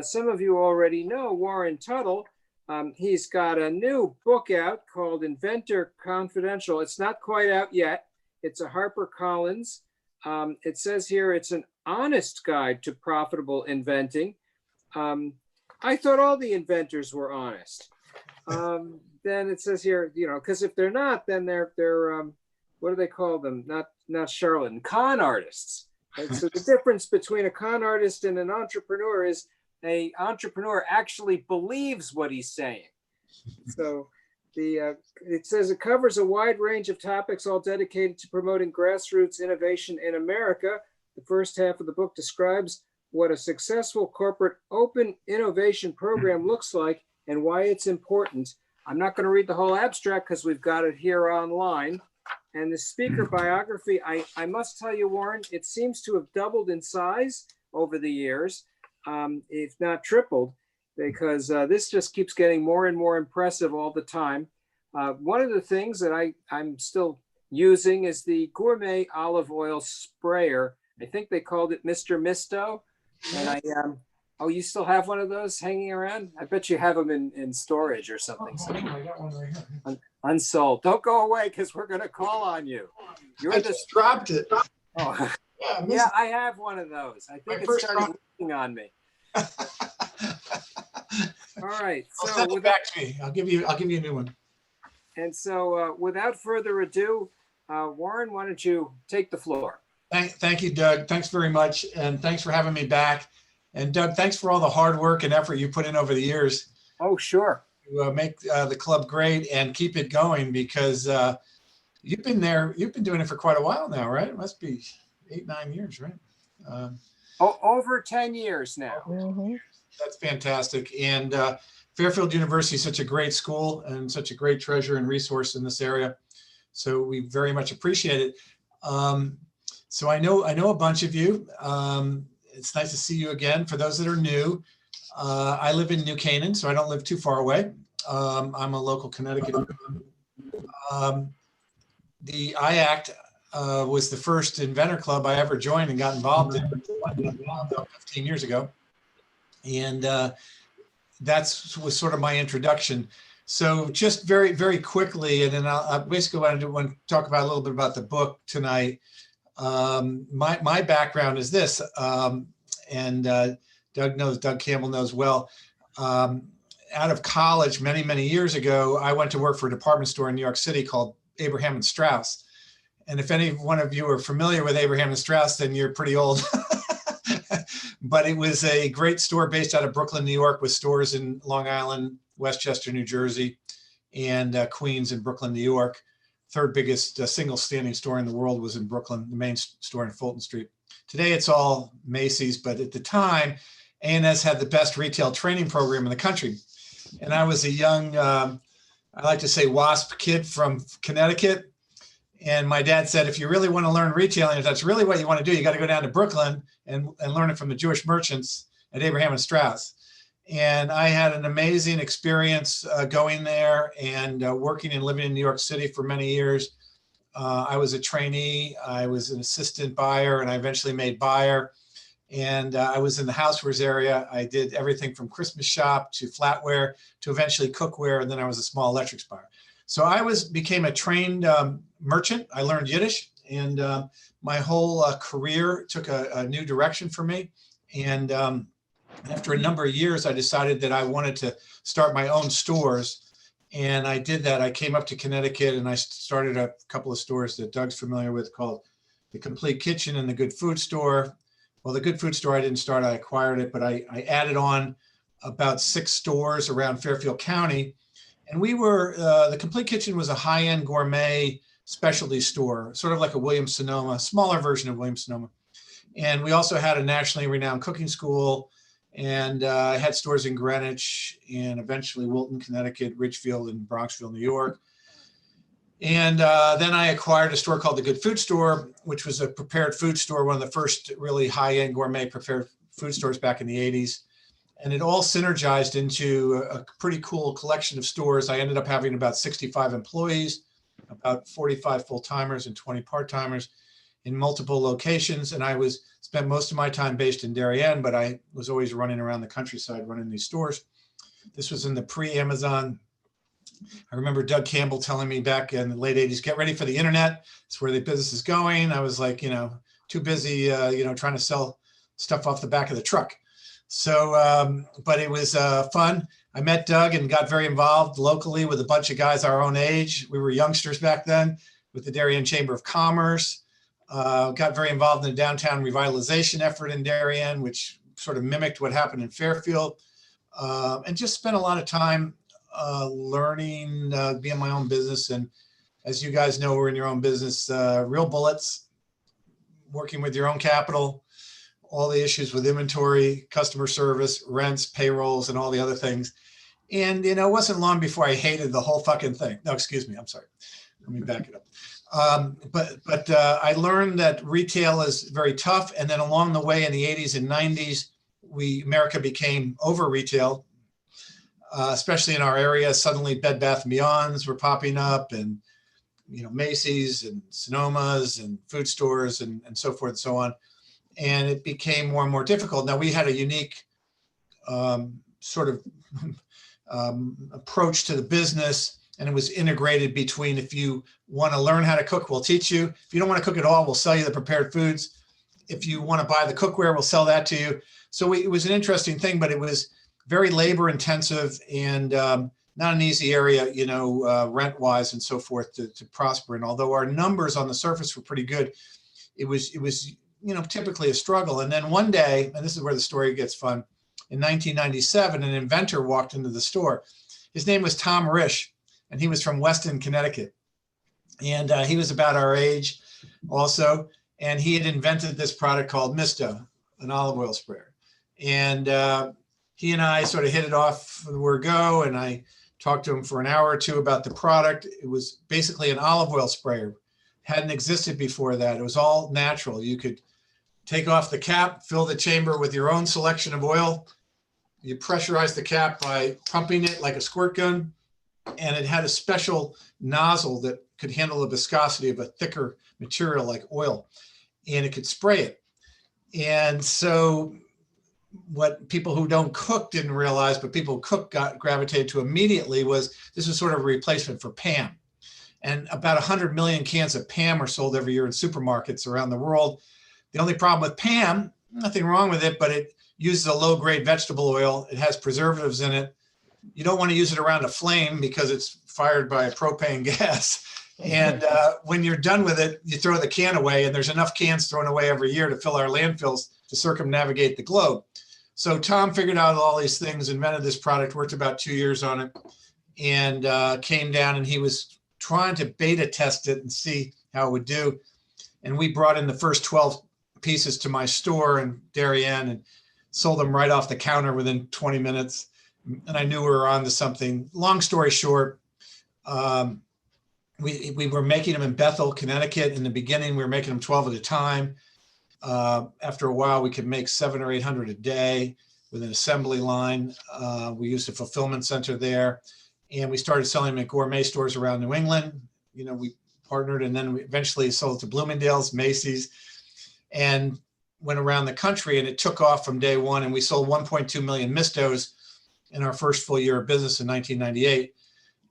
Some of you already know Warren Tuttle. He's got a new book out called Inventor Confidential. It's not quite out yet. It's a HarperCollins. It says here it's an honest guide to profitable inventing. I thought all the inventors were honest. Then it says here, because if they're not, then they're what do they call them? Not charlatan, con artists. And so the difference between a con artist and an entrepreneur is an entrepreneur actually believes what he's saying. So it says it covers a wide range of topics, all dedicated to promoting grassroots innovation in America. The first half of the book describes what a successful corporate open innovation program looks like and why it's important. I'm not going to read the whole abstract because we've got it here online. And the speaker biography, I must tell you, Warren, it seems to have doubled in size over the years, if not tripled, because this just keeps getting more and more impressive all the time. One of the things that I'm still using is the gourmet olive oil sprayer. I think they called it Mr. Misto. And oh, you still have one of those hanging around? I bet you have them in storage or something. I got one right here. Unsold. Don't go away because we're going to call on you. I just dropped it. Oh. Yeah, I have one of those. I think it started working on me. All right. So send it back to me. I'll give you a new one. And so without further ado, Warren, why don't you take the floor? Thank you, Doug. Thanks very much. And thanks for having me back. And Doug, thanks for all the hard work and effort you put in over the years. Oh, sure. To make the club great and keep it going, because you've been doing it for quite a while now, right? It must be 8-9 years, right? Over 10 years now. Mm-hmm. That's fantastic. And Fairfield University is such a great school and such a great treasure and resource in this area. So we very much appreciate it. So I know a bunch of you. It's nice to see you again. For those that are new, I live in New Canaan, so I don't live too far away. I'm a local Connecticut. The IACT was the first inventor club I ever joined and got involved in 15 years ago. And that was sort of my introduction. So just very, very quickly, and then I basically want to talk about a little bit about the book tonight. My background is this, and Doug Campbell knows well. Out of college many years ago, I went to work for a department store in New York City called Abraham and Straus. And if any one of you are familiar with Abraham and Straus, then you're pretty old. But it was a great store based out of Brooklyn, New York, with stores in Long Island, Westchester, New Jersey, and Queens and Brooklyn, New York. Third biggest single standing store in the world was in Brooklyn, the main store in Fulton Street. Today it's all Macy's, but at the time, A&S had the best retail training program in the country. And I was a young, I like to say WASP kid from Connecticut. And my dad said, if you really want to learn retailing, if that's really what you want to do, you got to go down to Brooklyn and learn it from the Jewish merchants at Abraham and Straus. And I had an amazing experience going there and working and living in New York City for many years. I was a trainee, I was an assistant buyer, and I eventually made buyer. And I was in the housewares area. I did everything from Christmas shop to flatware to eventually cookware, and then I was a small electrics buyer. So I became a trained merchant. I learned Yiddish, and my whole career took a new direction for me. And after a number of years, I decided that I wanted to start my own stores. And I did that. I came up to Connecticut and I started a couple of stores that Doug's familiar with called The Complete Kitchen and The Good Food Store. Well, The Good Food Store, I didn't start, I acquired it, but I added on about 6 stores around Fairfield County. And we were, The Complete Kitchen was a high-end gourmet specialty store, sort of like a Williams Sonoma, smaller version of Williams Sonoma. And we also had a nationally renowned cooking school, and I had stores in Greenwich and eventually Wilton, Connecticut, Ridgefield, and Bronxville, New York. And then I acquired a store called The Good Food Store, which was a prepared food store, one of the first really high-end gourmet prepared food stores back in the 80s. And it all synergized into a pretty cool collection of stores. I ended up having about 65 employees, about 45 full-timers and 20 part-timers. in multiple locations. And I spent most of my time based in Darien, but I was always running around the countryside, running these stores. This was in the pre-Amazon. I remember Doug Campbell telling me back in the late 80s, get ready for the internet. It's where the business is going. I was like, too busy, trying to sell stuff off the back of the truck. So, but it was fun. I met Doug and got very involved locally with a bunch of guys our own age. We were youngsters back then with the Darien Chamber of Commerce. Got very involved in the downtown revitalization effort in Darien, which sort of mimicked what happened in Fairfield. And just spent a lot of time learning, being my own business. And as you guys know, we're in your own business, real bullets, working with your own capital, all the issues with inventory, customer service, rents, payrolls, and all the other things. And, it wasn't long before I hated the whole fucking thing. No, excuse me. I'm sorry. Let me back it up. But I learned that retail is very tough. And then along the way in the 80s and 90s, America became over retail, especially in our area. Suddenly Bed Bath & Beyonds were popping up, and Macy's and Sonoma's and food stores and so forth and so on. And it became more and more difficult. Now we had a unique sort of approach to the business, and it was integrated between, if you want to learn how to cook, we'll teach you. If you don't want to cook at all, we'll sell you the prepared foods. If you want to buy the cookware, we'll sell that to you. So it was an interesting thing, but it was very labor intensive and not an easy area, rent wise and so forth to prosper. And although our numbers on the surface were pretty good, it was typically a struggle. And then one day, and this is where the story gets fun, in 1997, an inventor walked into the store. His name was Tom Risch, and he was from Weston, Connecticut. And he was about our age also. And he had invented this product called Misto, an olive oil sprayer. And he and I sort of hit it off from the word go. And I talked to him for an hour or two about the product. It was basically an olive oil sprayer. Hadn't existed before that. It was all natural. You could take off the cap, fill the chamber with your own selection of oil. You pressurize the cap by pumping it like a squirt gun. And it had a special nozzle that could handle the viscosity of a thicker material like oil. And it could spray it. And so what people who don't cook didn't realize, but people who cook gravitated to immediately, was this was sort of a replacement for Pam. And about 100 million cans of Pam are sold every year in supermarkets around the world. The only problem with Pam, nothing wrong with it, but it uses a low-grade vegetable oil. It has preservatives in it. You don't want to use it around a flame because it's fired by a propane gas. And when you're done with it, you throw the can away, and there's enough cans thrown away every year to fill our landfills to circumnavigate the globe. So Tom figured out all these things, invented this product, worked about 2 years on it, and came down, and he was trying to beta test it and see how it would do. And we brought in the first 12 pieces to my store in Darien and sold them right off the counter within 20 minutes. And I knew we were on to something. Long story short, we were making them in Bethel, Connecticut. In the beginning, we were making them 12 at a time. After a while, we could make 700 or 800 a day with an assembly line. We used a fulfillment center there. And we started selling them at gourmet stores around New England. We partnered, and then we eventually sold to Bloomingdale's, Macy's, and went around the country, and it took off from day one. And we sold 1.2 million Mistos in our first full year of business in 1998.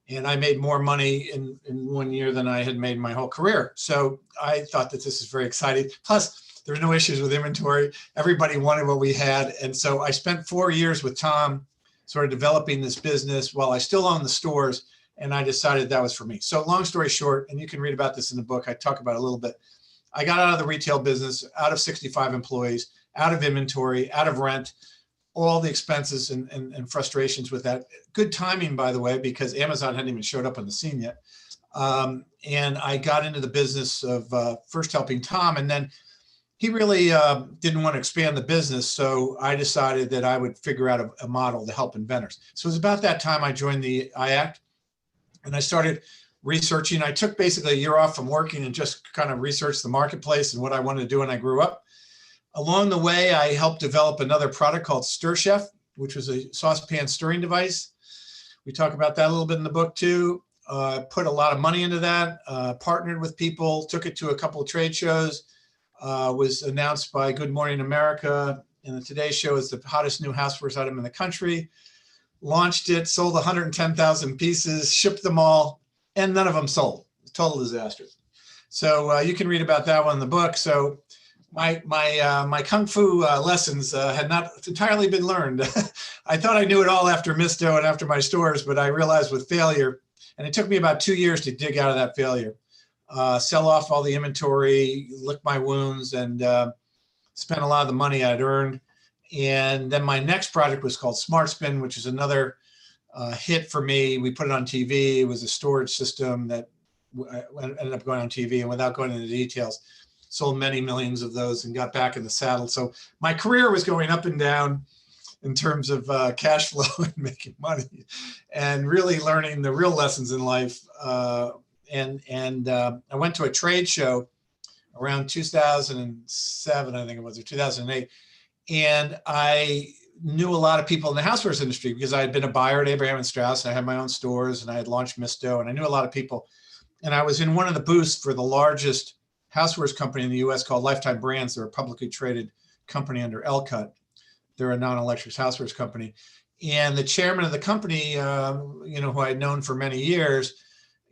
And I made more money in 1 year than I had made my whole career. So I thought that this is very exciting. Plus, there were no issues with inventory. Everybody wanted what we had. And so I spent 4 years with Tom sort of developing this business while I still owned the stores. And I decided that was for me. So long story short, and you can read about this in the book, I talk about it a little bit. I got out of the retail business, out of 65 employees, out of inventory, out of rent, all the expenses and frustrations with that. Good timing, by the way, because Amazon hadn't even showed up on the scene yet. And I got into the business of first helping Tom, and then he really didn't want to expand the business. So I decided that I would figure out a model to help inventors. So it was about that time I joined the IACT, and I started researching. I took basically a year off from working and just kind of researched the marketplace and what I wanted to do when I grew up. Along the way, I helped develop another product called Stir Chef, which was a saucepan stirring device. We talk about that a little bit in the book too. Put a lot of money into that, partnered with people, took it to a couple of trade shows, was announced by Good Morning America and the Today Show as the hottest new housewares item in the country. Launched it, sold 110,000 pieces, shipped them all, and none of them sold. Total disaster. So you can read about that one in the book. So my kung fu lessons had not entirely been learned. I thought I knew it all after Misto and after my stores, but I realized with failure, and it took me about 2 years to dig out of that failure, sell off all the inventory, lick my wounds, and spent a lot of the money I'd earned. And then my next project was called Smart Spin, which is another hit for me. We put it on TV. It was a storage system that ended up going on TV, and without going into details, sold many millions of those and got back in the saddle. So my career was going up and down in terms of cash flow and making money, and really learning the real lessons in life. And I went to a trade show around 2007, I think it was, or 2008. And I knew a lot of people in the housewares industry because I had been a buyer at Abraham and Straus, and I had my own stores, and I had launched Misto, and I knew a lot of people. And I was in one of the booths for the largest housewares company in the US called Lifetime Brands. They're a publicly traded company under Elcut. They're a non-electrics housewares company. And the chairman of the company, who I had known for many years,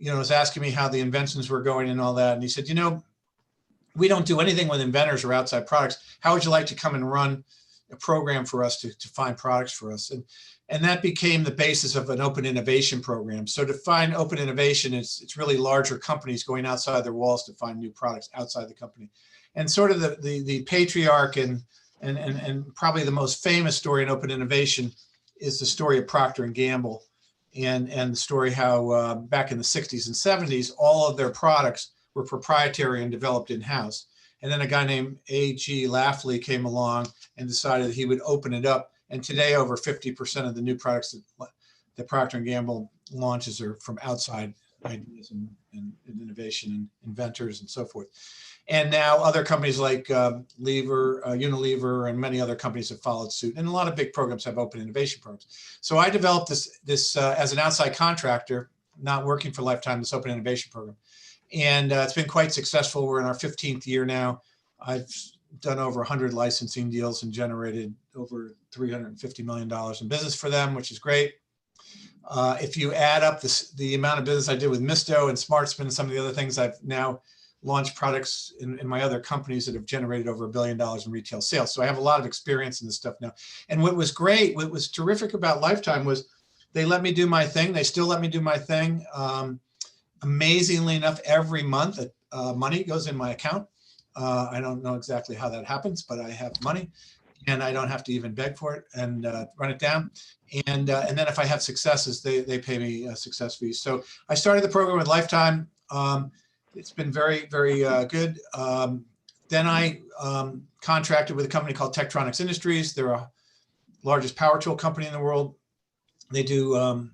was asking me how the inventions were going and all that. And he said, we don't do anything with inventors or outside products. How would you like to come and run a program for us to find products for us? And that became the basis of an open innovation program. So to find open innovation, it's really larger companies going outside their walls to find new products outside the company. And sort of the patriarch and probably the most famous story in open innovation is the story of Procter & Gamble, and the story how back in the 60s and 70s, all of their products were proprietary and developed in-house. And then a guy named A.G. Lafley came along and decided that he would open it up. And today, over 50% of the new products that Procter & Gamble launches are from outside ideas and innovation and inventors and so forth. And now other companies like Unilever, and many other companies have followed suit. And a lot of big programs have open innovation programs. So I developed this as an outside contractor, not working for Lifetime, this open innovation program. And it's been quite successful. We're in our 15th year now. I've done over 100 licensing deals and generated over $350 million in business for them, which is great. If you add up the amount of business I did with Misto and SmartSpin and some of the other things, I've now launched products in my other companies that have generated over $1 billion in retail sales. So I have a lot of experience in this stuff now. And what was terrific about Lifetime was they let me do my thing. They still let me do my thing. Amazingly enough, every month money goes in my account. I don't know exactly how that happens, but I have money, and I don't have to even beg for it and run it down. And then if I have successes, they pay me success fees. So I started the program with Lifetime. It's been very, very good. Then I contracted with a company called Tektronix Industries. They're a largest power tool company in the world. They do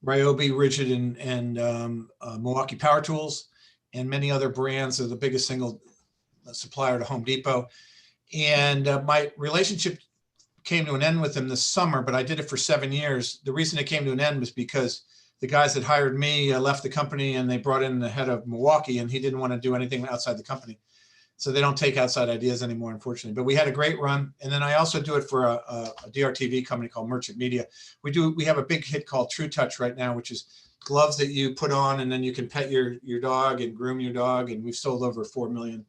Ryobi, Rigid, and Milwaukee Power Tools, and many other brands. Are the biggest single supplier to Home Depot. And my relationship came to an end with them this summer, but I did it for 7 years. The reason it came to an end was because the guys that hired me left the company, and they brought in the head of Milwaukee, and he didn't want to do anything outside the company. So they don't take outside ideas anymore, unfortunately. But we had a great run. And then I also do it for a DRTV company called Merchant Media. We have a big hit called True Touch right now, which is gloves that you put on and then you can pet your dog and groom your dog. And we've sold over 4 million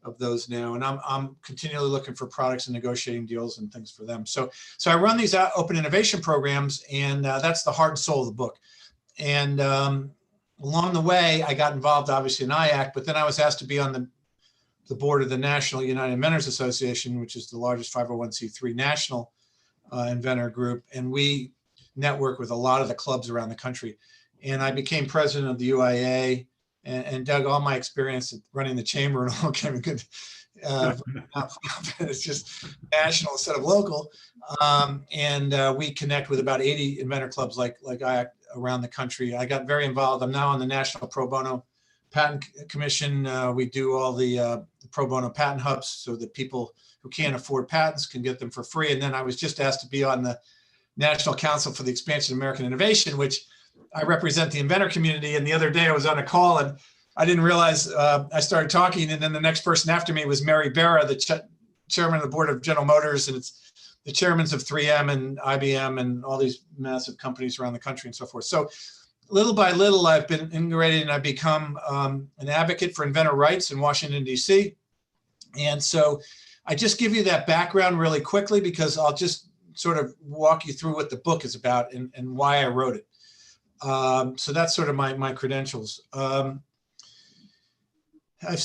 of those now. And I'm continually looking for products and negotiating deals and things for them. So I run these open innovation programs, and that's the heart and soul of the book. And along the way, I got involved obviously in IACT, but then I was asked to be on the board of the National United Inventors Association, which is the largest 501c3 national inventor group. And we network with a lot of the clubs around the country. And I became president of the UIA, and Doug, all my experience running the chamber and all came good. It's just national instead of local. And we connect with about 80 inventor clubs like IACT around the country. I got very involved. I'm now on the National Pro Bono Patent Commission. We do all the pro bono patent hubs so that people who can't afford patents can get them for free. And then I was just asked to be on the National Council for the Expansion of American Innovation, which I represent the inventor community. And the other day I was on a call, and I didn't realize I started talking, and then the next person after me was Mary Barra, the chairman of the board of General Motors, and it's the chairmen of 3M and IBM and all these massive companies around the country and so forth. So little by little, I've been integrated and I've become an advocate for inventor rights in Washington, D.C. And so I just give you that background really quickly because I'll just sort of walk you through what the book is about and why I wrote it. So that's sort of my credentials. I've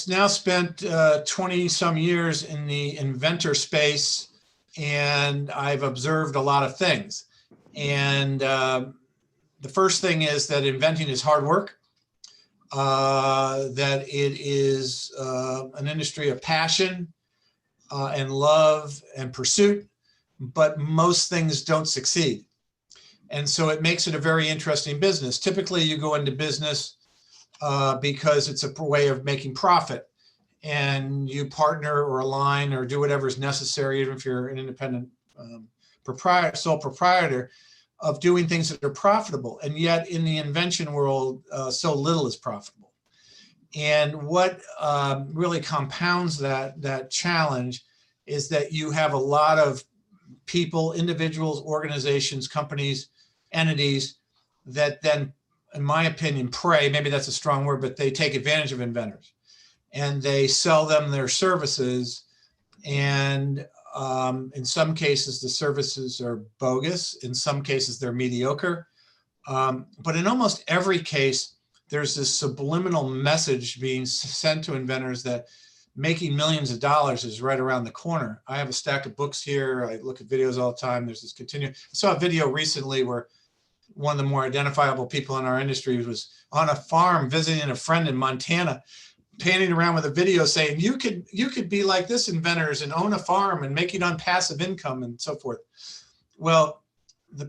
now spent 20 some years in the inventor space, and I've observed a lot of things. And the first thing is that inventing is hard work, that it is an industry of passion and love and pursuit, but most things don't succeed. And so it makes it a very interesting business. Typically you go into business because it's a way of making profit, and you partner or align or do whatever is necessary, even if you're an independent sole proprietor, of doing things that are profitable. And yet in the invention world, so little is profitable. And what really compounds that challenge is that you have a lot of people, individuals, organizations, companies, entities that then, in my opinion, prey, maybe that's a strong word, but they take advantage of inventors and they sell them their services. And in some cases, the services are bogus. In some cases, they're mediocre. But in almost every case, there's this subliminal message being sent to inventors that making millions of dollars is right around the corner. I have a stack of books here. I look at videos all the time. There's this I saw a video recently where one of the more identifiable people in our industry was on a farm visiting a friend in Montana, panning around with a video saying, you could be like this inventors and own a farm and make it on passive income and so forth. Well, I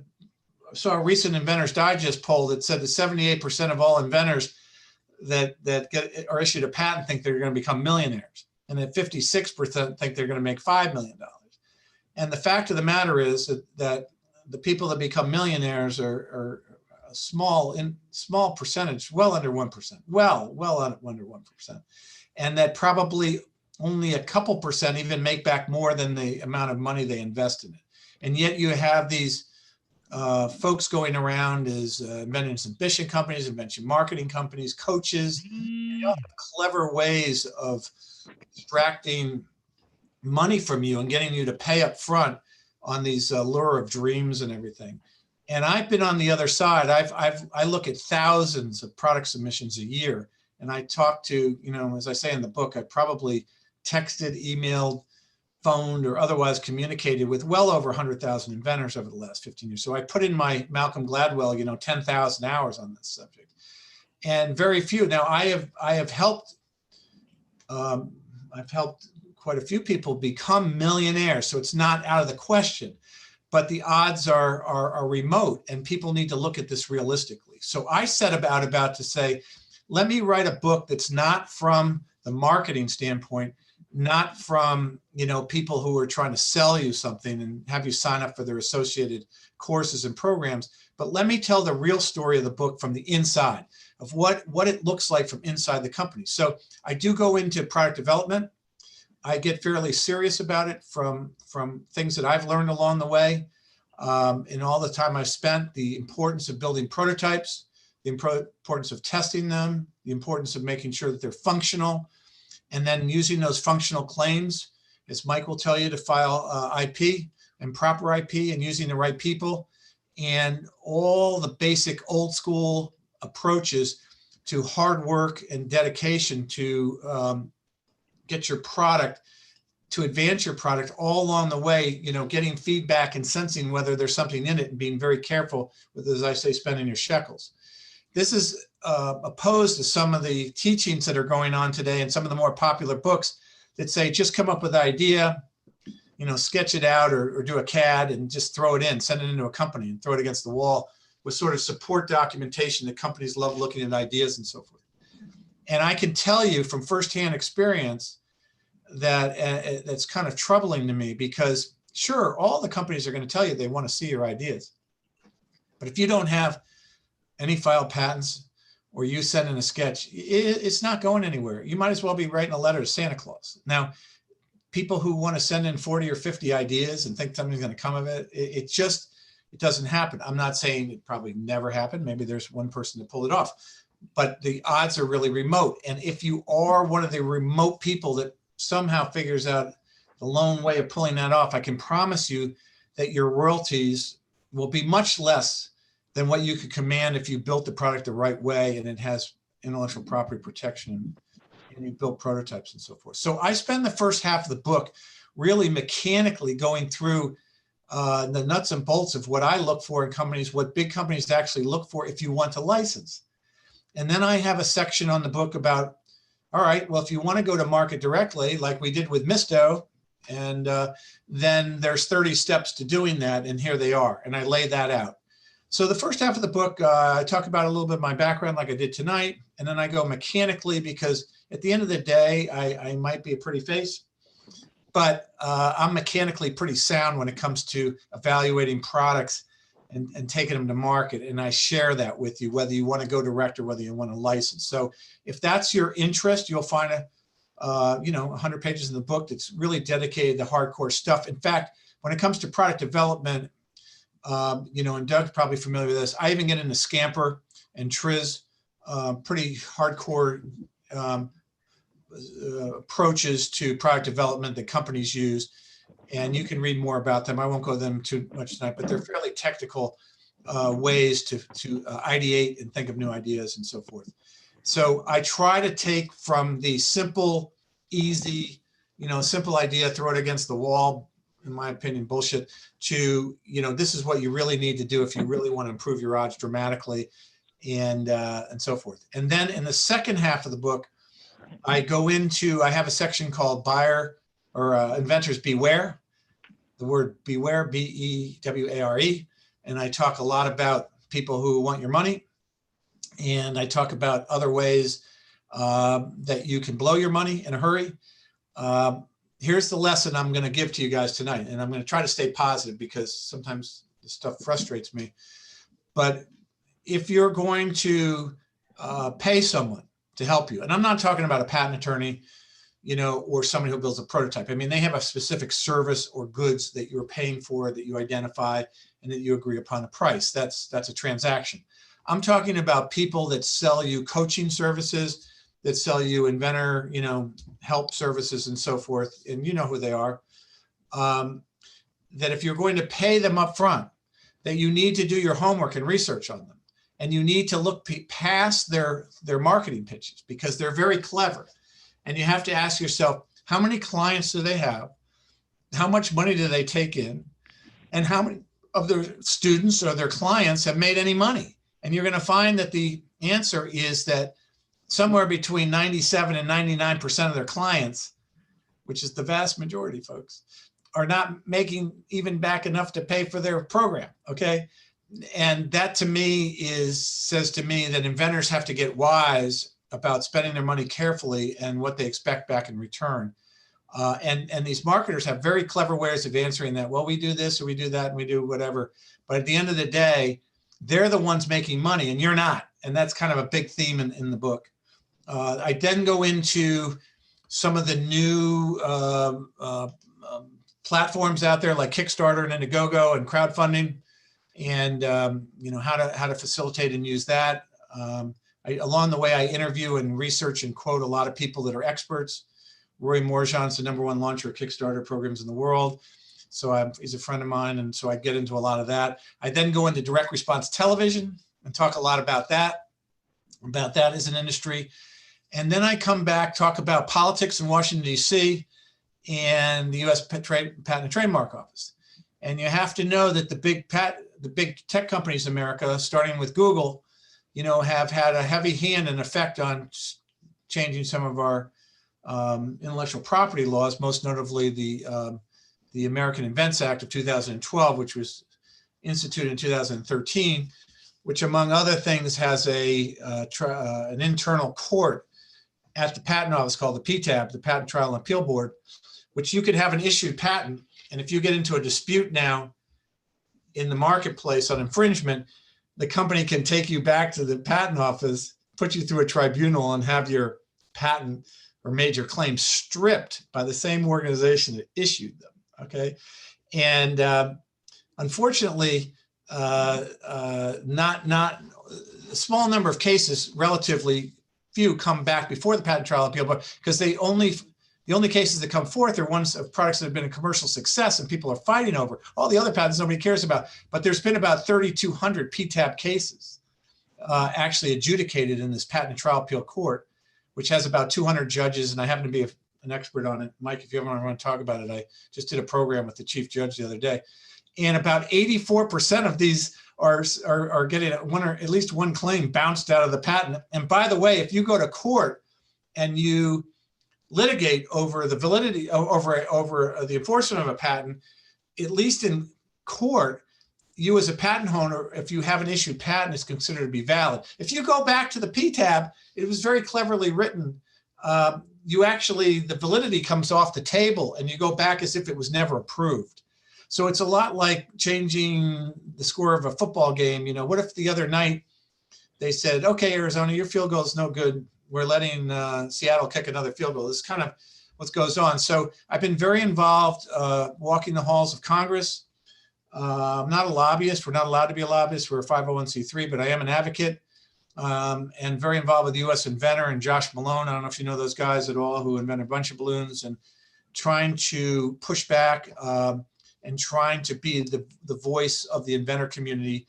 saw a recent Inventors Digest poll that said that 78% of all inventors that are issued a patent think they're going to become millionaires, and that 56% think they're going to make $5 million. And the fact of the matter is that the people that become millionaires are a small percentage, well under 1%, well under 1%. And that probably only a couple percent even make back more than the amount of money they invest in it. And yet you have these folks going around as invention ambition companies, invention marketing companies, coaches, clever ways of extracting money from you and getting you to pay up front on these lure of dreams and everything. And I've been on the other side. I look at thousands of product submissions a year, and I talk to, as I say in the book, I probably texted, emailed, phoned, or otherwise communicated with well over 100,000 inventors over the last 15 years. So I put in my Malcolm Gladwell, 10,000 hours on this subject, and very few. Now I have helped. I've helped quite a few people become millionaires, so it's not out of the question, but the odds are remote, and people need to look at this realistically. So I set about to say, let me write a book that's not from the marketing standpoint, not from people who are trying to sell you something and have you sign up for their associated courses and programs, but let me tell the real story of the book from the inside of what it looks like from inside the company. So I do go into product development. I get fairly serious about it from things that I've learned along the way, in all the time I've spent, the importance of building prototypes, the importance of testing them, the importance of making sure that they're functional, and then using those functional claims, as Mike will tell you, to file IP and proper IP, and using the right people, and all the basic old school approaches to hard work and dedication to get your product, to advance your product all along the way, getting feedback and sensing whether there's something in it and being very careful with, as I say, spending your shekels. This is opposed to some of the teachings that are going on today and some of the more popular books that say, just come up with an idea, sketch it out or do a CAD and just throw it in, send it into a company and throw it against the wall with sort of support documentation that companies love looking at ideas and so forth. And I can tell you from firsthand experience that that's kind of troubling to me, because sure, all the companies are going to tell you they want to see your ideas. But if you don't have any filed patents or you send in a sketch, it's not going anywhere. You might as well be writing a letter to Santa Claus. Now, people who want to send in 40 or 50 ideas and think something's going to come of it, it doesn't happen. I'm not saying it probably never happened. Maybe there's one person to pull it off, but the odds are really remote. And if you are one of the remote people that somehow figures out the lone way of pulling that off, I can promise you that your royalties will be much less than what you could command if you built the product the right way and it has intellectual property protection and you build prototypes and so forth. So I spend the first half of the book really mechanically going through the nuts and bolts of what I look for in companies, what big companies actually look for if you want to license. And then I have a section on the book about, all right, well, if you want to go to market directly, like we did with Misto, and then there's 30 steps to doing that, and here they are, and I lay that out. So the first half of the book, I talk about a little bit of my background like I did tonight, and then I go mechanically because at the end of the day, I might be a pretty face, but I'm mechanically pretty sound when it comes to evaluating products and taking them to market. And I share that with you, whether you want to go direct or whether you want to license. So if that's your interest, you'll find 100 pages in the book that's really dedicated to hardcore stuff. In fact, when it comes to product development, and Doug's probably familiar with this, I even get into Scamper and Triz, pretty hardcore approaches to product development that companies use. And you can read more about them. I won't go them too much tonight, but they're fairly technical ways to ideate and think of new ideas and so forth. So I try to take from the simple, easy, simple idea, throw it against the wall, in my opinion, bullshit, to, this is what you really need to do if you really want to improve your odds dramatically and so forth. And then in the second half of the book, I have a section called Buyer or Inventors Beware, the word beware, B-E-W-A-R-E. And I talk a lot about people who want your money. And I talk about other ways that you can blow your money in a hurry. Here's the lesson I'm going to give to you guys tonight. And I'm going to try to stay positive because sometimes this stuff frustrates me. But if you're going to pay someone to help you, and I'm not talking about a patent attorney, or somebody who builds a prototype. I mean, they have a specific service or goods that you're paying for, that you identify, and that you agree upon a price. That's a transaction. I'm talking about people that sell you coaching services, that sell you inventor, help services and so forth. And you know who they are. That if you're going to pay them up front, that you need to do your homework and research on them. And you need to look past their marketing pitches because they're very clever. And you have to ask yourself, how many clients do they have? How much money do they take in? And how many of their students or their clients have made any money? And you're going to find that the answer is that somewhere between 97 and 99% of their clients, which is the vast majority, folks, are not making even back enough to pay for their program, okay? And that to me says to me that inventors have to get wise about spending their money carefully and what they expect back in return. And these marketers have very clever ways of answering that. Well, we do this or we do that and we do whatever. But at the end of the day, they're the ones making money and you're not. And that's kind of a big theme in the book. I then go into some of the new platforms out there like Kickstarter and Indiegogo and crowdfunding, and how to facilitate and use that. Along the way, I interview and research and quote a lot of people that are experts. Roy Morjan's the #1 launcher of Kickstarter programs in the world. So he's a friend of mine, and so I get into a lot of that. I then go into direct response television and talk a lot about that as an industry. And then I come back, talk about politics in Washington, D.C. and the U.S. Patent and Trademark Office. And you have to know that the big tech companies in America, starting with Google, have had a heavy hand and effect on changing some of our intellectual property laws, most notably the American Invents Act of 2012, which was instituted in 2013, which among other things has an internal court at the patent office called the PTAB, the Patent Trial and Appeal Board, which you could have an issued patent. And if you get into a dispute now in the marketplace on infringement, the company can take you back to the patent office put you through a tribunal and have your patent or major claim stripped by the same organization that issued them. Okay. And unfortunately, not a small number of cases, relatively few, come back before the patent trial appeal, but because the only cases that come forth are ones of products that have been a commercial success and people are fighting over. All the other patents nobody cares about. But there's been about 3,200 PTAB cases actually adjudicated in this patent trial appeal court, which has about 200 judges, and I happen to be an expert on it. Mike, if you ever want to talk about it, I just did a program with the chief judge the other day. And about 84% of these are getting one or at least one claim bounced out of the patent. And by the way, if you go to court and you litigate over the validity, over the enforcement of a patent, at least in court, you as a patent owner, if you have an issued patent, is considered to be valid. If you go back to the PTAB, it was very cleverly written. You actually, the validity comes off the table and you go back as if it was never approved. So it's a lot like changing the score of a football game. You know, what if the other night they said, okay, Arizona, your field goal is no good. We're letting Seattle kick another field goal. This is kind of what goes on. So I've been very involved walking the halls of Congress. I'm not a lobbyist. We're not allowed to be a lobbyist. We're a 501c3, but I am an advocate and very involved with the U.S. Inventor and Josh Malone. I don't know if you know those guys at all, who invented a bunch of balloons, and trying to push back and trying to be the voice of the inventor community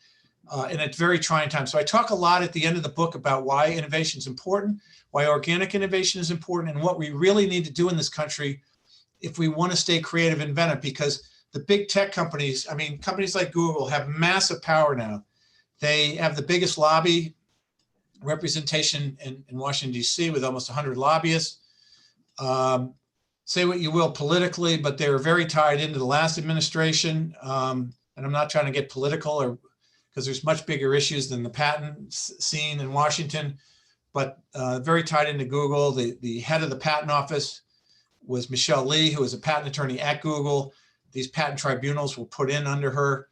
in a very trying time. So I talk a lot at the end of the book about why innovation is important, why organic innovation is important, and what we really need to do in this country if we want to stay creative and inventive, because the big tech companies, I mean, companies like Google have massive power now. They have the biggest lobby representation in Washington, D.C. with almost 100 lobbyists. Say what you will politically, but they're very tied into the last administration. And I'm not trying to get political, or because there's much bigger issues than the patent scene in Washington, but very tied into Google. The head of the patent office was Michelle Lee, who was a patent attorney at Google. These patent tribunals were put in under her.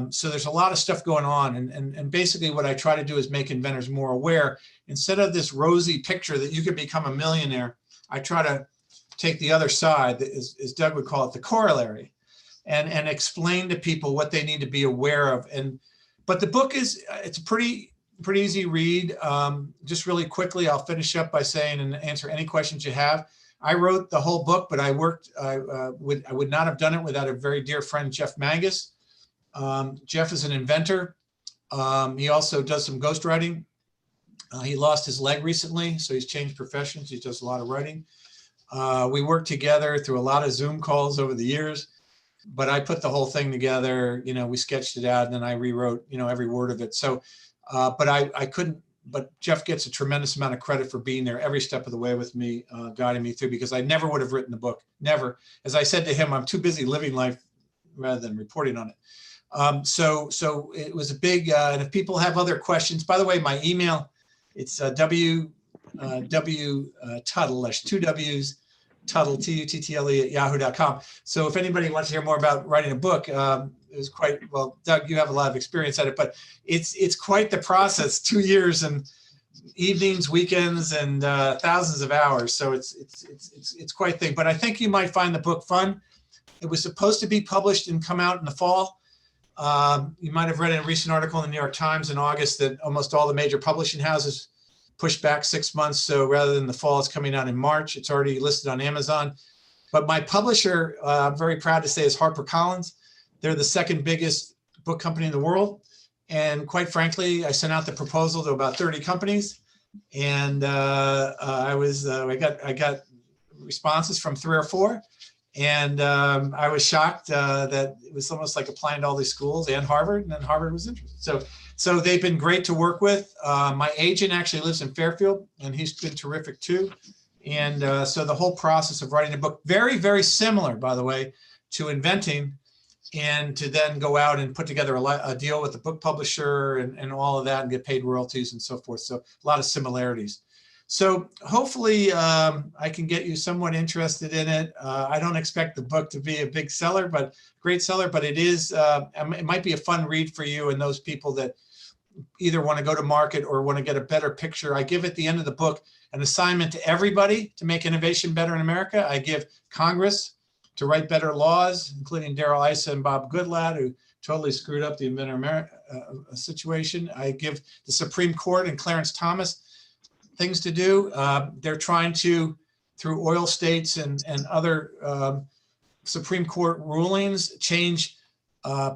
So there's a lot of stuff going on. And basically what I try to do is make inventors more aware. Instead of this rosy picture that you could become a millionaire, I try to take the other side, as Doug would call it, the corollary, and explain to people what they need to be aware of. But the book it's a pretty easy read. Just really quickly, I'll finish up by saying and answer any questions you have. I wrote the whole book, but I would not have done it without a very dear friend, Jeff Mangus. Jeff is an inventor. He also does some ghostwriting. He lost his leg recently, so he's changed professions. He does a lot of writing. We worked together through a lot of Zoom calls over the years, but I put the whole thing together. You know, we sketched it out, and then I rewrote, every word of it. So, but I couldn't. But Jeff gets a tremendous amount of credit for being there every step of the way with me, guiding me through, because I never would have written the book. Never. As I said to him, I'm too busy living life rather than reporting on it. So it was a big. And if people have other questions, by the way, my email, it's W Tuttle, that's 2 W's, Tuttle, Tuttle at yahoo.com. So if anybody wants to hear more about writing a book, it was quite, well, Doug, you have a lot of experience at it, but it's quite the process, 2 years and evenings, weekends, and thousands of hours. So it's quite a thing, but I think you might find the book fun. It was supposed to be published and come out in the fall. You might have read in a recent article in the New York Times in August that almost all the major publishing houses pushed back 6 months. So rather than the fall, it's coming out in March. It's already listed on Amazon. But my publisher, I'm very proud to say, is HarperCollins. They're the second biggest book company in the world. And quite frankly, I sent out the proposal to about 30 companies. And I got responses from 3 or 4. And I was shocked that it was almost like applying to all these schools and Harvard, and then Harvard was interested. So they've been great to work with. My agent actually lives in Fairfield, and he's been terrific too. And so the whole process of writing a book, very, very similar, by the way, to inventing, and to then go out and put together a deal with the book publisher and all of that and get paid royalties and so forth. So a lot of similarities. So hopefully I can get you somewhat interested in it. I don't expect the book to be a big seller, but great seller, but it is, it might be a fun read for you and those people that either want to go to market or want to get a better picture, I give at the end of the book an assignment to everybody to make innovation better in America. I give Congress to write better laws, including Darrell Issa and Bob Goodlatte, who totally screwed up the Inventor America situation. I give the Supreme Court and Clarence Thomas things to do. They're trying to, through oil states and other Supreme Court rulings, change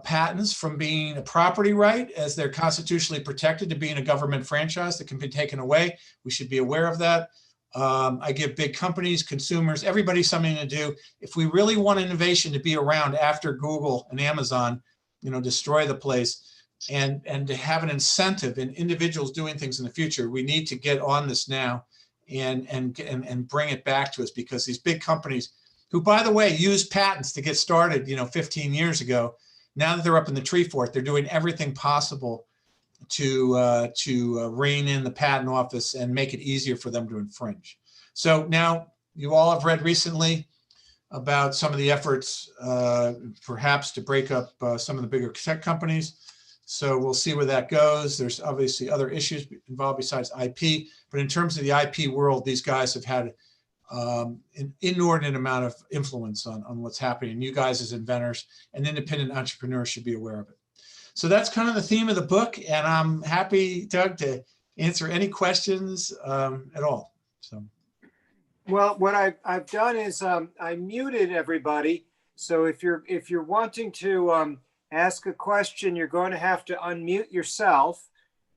patents from being a property right, as they're constitutionally protected, to being a government franchise that can be taken away. We should be aware of that. I give big companies, consumers, everybody something to do. If we really want innovation to be around after Google and Amazon, destroy the place, and to have an incentive in individuals doing things in the future, we need to get on this now and bring it back to us, because these big companies, who, by the way, used patents to get started, 15 years ago, now that they're up in the tree fort, they're doing everything possible to rein in the patent office and make it easier for them to infringe. So now you all have read recently about some of the efforts perhaps to break up some of the bigger tech companies. So we'll see where that goes. There's obviously other issues involved besides IP, but in terms of the IP world, these guys have had an inordinate amount of influence on what's happening. And you guys as inventors and independent entrepreneurs should be aware of it. So that's kind of the theme of the book. And I'm happy, Doug, to answer any questions at all. So. Well, what I've done is I muted everybody. So if you're wanting to ask a question, you're going to have to unmute yourself.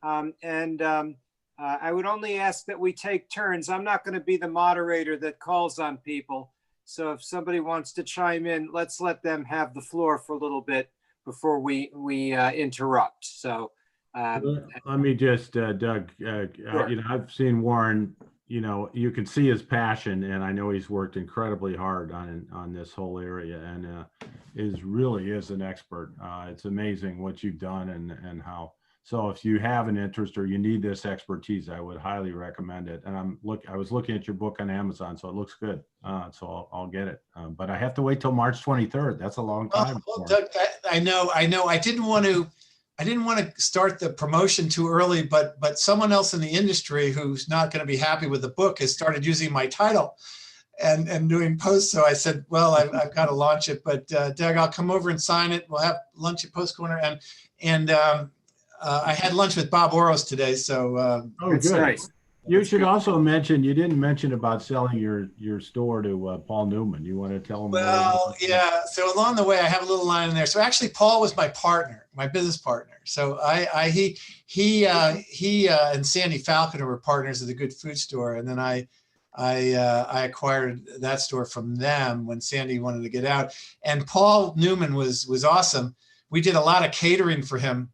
I would only ask that we take turns. I'm not going to be the moderator that calls on people. So if somebody wants to chime in, let's let them have the floor for a little bit before we interrupt. So let me just, Doug, sure. I've seen Warren, you can see his passion, and I know he's worked incredibly hard on this whole area, and really is an expert. It's amazing what you've done and how. So if you have an interest or you need this expertise, I would highly recommend it. And I was looking at your book on Amazon, so it looks good. So I'll get it. But I have to wait till March 23rd. That's a long time. Well, Doug, I know. I didn't want to start the promotion too early, but someone else in the industry who's not going to be happy with the book has started using my title and doing posts. So I said, well, I've got to launch it. But Doug, I'll come over and sign it. We'll have lunch at Post Corner, and I had lunch with Bob Oros today. So good. Nice. You should also mention, you didn't mention about selling your store to Paul Newman. You want to tell him? Well, yeah. So along the way, I have a little line in there. So actually, Paul was my partner, my business partner. So he and Sandy Falconer were partners of the Good Food Store, and then I acquired that store from them when Sandy wanted to get out. And Paul Newman was awesome. We did a lot of catering for him.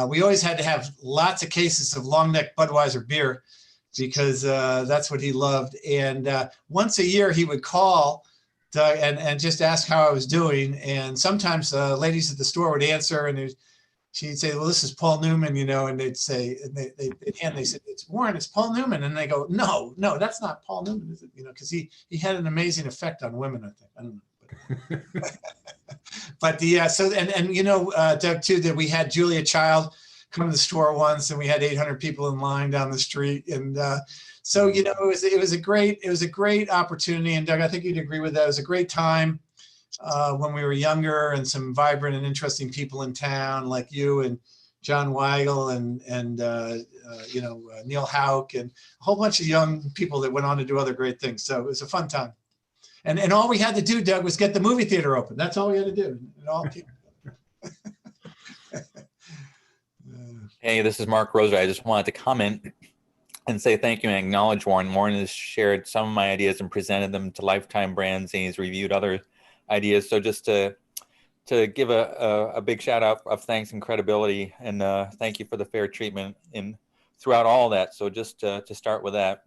We always had to have lots of cases of long neck Budweiser beer, because that's what he loved. And once a year he would call Doug and just ask how I was doing. And sometimes ladies at the store would answer, and she'd say, well, this is Paul Newman, and they'd say, and they said, it's Warren, it's Paul Newman. And they go, no, that's not Paul Newman, is it? Because he had an amazing effect on women, I think. I don't know. But Doug, too, that we had Julia Child come to the store once, and we had 800 people in line down the street. And so, it was a great opportunity. And Doug, I think you'd agree with that. It was a great time when we were younger, and some vibrant and interesting people in town like you and John Weigel and Neil Houck, and a whole bunch of young people that went on to do other great things. So it was a fun time. And all we had to do, Doug, was get the movie theater open. That's all we had to do. It all came Hey, this is Mark Roser. I just wanted to comment and say thank you and acknowledge Warren. Warren has shared some of my ideas and presented them to Lifetime Brands, and he's reviewed other ideas. So just to give a big shout out of thanks and credibility, and thank you for the fair treatment throughout all that. So just to start with that.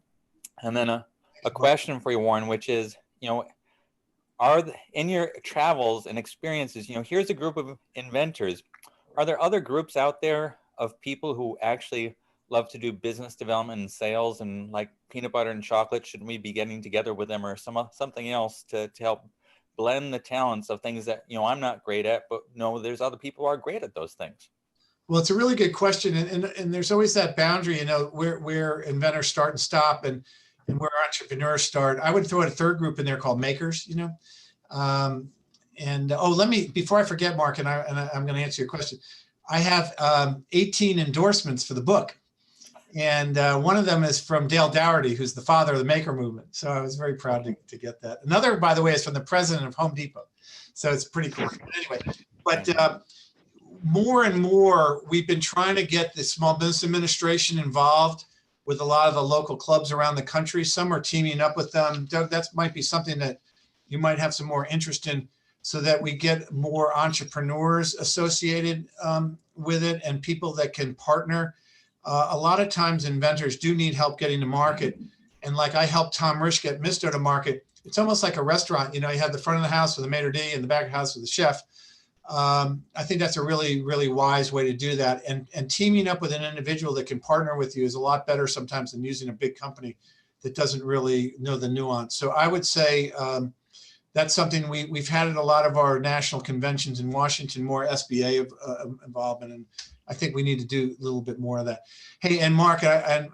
And then a question for you, Warren, which is, in your travels and experiences, here's a group of inventors. Are there other groups out there of people who actually love to do business development and sales, and like peanut butter and chocolate? Shouldn't we be getting together with them, or something else to help blend the talents of things that, I'm not great at, but there's other people who are great at those things? Well, it's a really good question. And there's always that boundary, you know, where inventors start and stop and where entrepreneurs start. I would throw in a third group in there called makers, you know. Let me, before I forget, Mark, I'm going to answer your question. I have 18 endorsements for the book. And one of them is from Dale Dougherty, who's the father of the maker movement. So I was very proud to get that. Another, by the way, is from the president of Home Depot. So it's pretty cool. Anyway, but more and more, we've been trying to get the Small Business Administration involved with a lot of the local clubs around the country. Some are teaming up with them. Doug, that might be something that you might have some more interest in, so that we get more entrepreneurs associated with it and people that can partner. A lot of times inventors do need help getting to market. And like I helped Tom Risch get Misto to market, it's almost like a restaurant. You know, you have the front of the house with the maitre d' and the back of the house with the chef. I think that's a really, really wise way to do that. And teaming up with an individual that can partner with you is a lot better sometimes than using a big company that doesn't really know the nuance. So I would say that's something we've had at a lot of our national conventions in Washington, more SBA involvement. And I think we need to do a little bit more of that. Hey, and Mark, I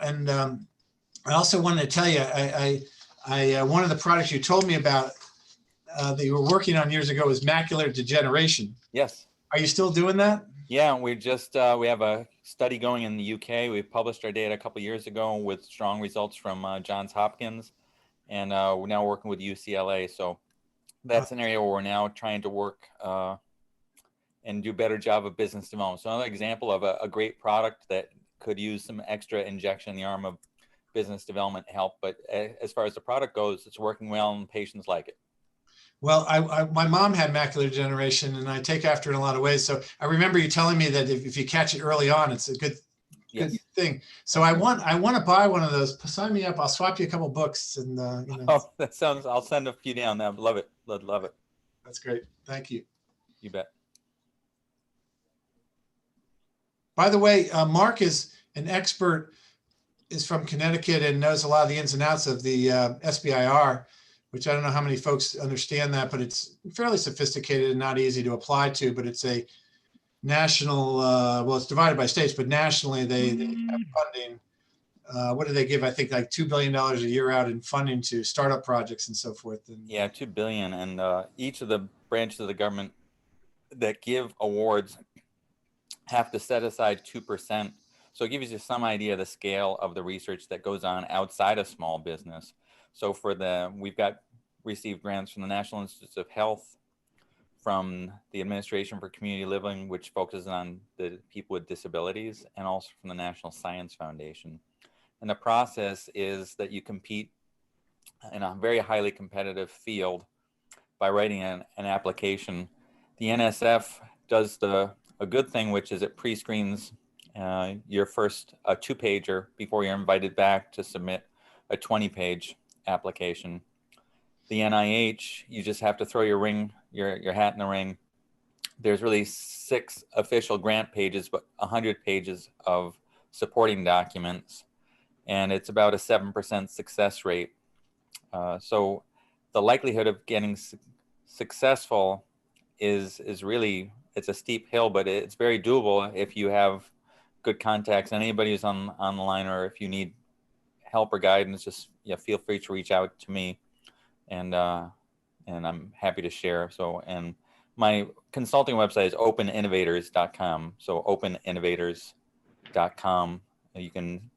also wanted to tell you, one of the products you told me about that you were working on years ago was macular degeneration. Yes. Are you still doing that? Yeah, we just we have a study going in the UK. We published our data a couple of years ago with strong results from Johns Hopkins, and we're now working with UCLA. So that's an area where we're now trying to work and do a better job of business development. So another example of a great product that could use some extra injection in the arm of business development help. But as far as the product goes, it's working well and patients like it. Well, my mom had macular degeneration, and I take after in a lot of ways. So I remember you telling me that if you catch it early on, it's a good thing. So I want to buy one of those. Sign me up. I'll swap you a couple books, and you know. Oh, that sounds. I'll send a few down. I'd love it. Love it. That's great. Thank you. You bet. By the way, Mark is an expert. Is from Connecticut and knows a lot of the ins and outs of the SBIR, which I don't know how many folks understand that, but it's fairly sophisticated and not easy to apply to, but it's a national, well, it's divided by states, but nationally they have funding. What do they give? I think like $2 billion a year out in funding to startup projects and so forth. And, yeah, $2 billion. And each of the branches of the government that give awards have to set aside 2%. So it gives you some idea of the scale of the research that goes on outside of small business. So we've received grants from the National Institutes of Health, from the Administration for Community Living, which focuses on the people with disabilities, and also from the National Science Foundation. And the process is that you compete in a very highly competitive field by writing an application. The NSF does a good thing, which is it pre-screens your first 2-pager before you're invited back to submit a 20-page application. The NIH, you just have to throw your hat in the ring. There's really 6 official grant pages, but 100 pages of supporting documents, and it's about a 7% success rate. So the likelihood of getting successful is really, it's a steep hill, but it's very doable if you have good contacts. And anybody who's on the line, or if you need help or guidance, just feel free to reach out to me, and I'm happy to share. So, and my consulting website is openinnovators.com. So openinnovators.com. You can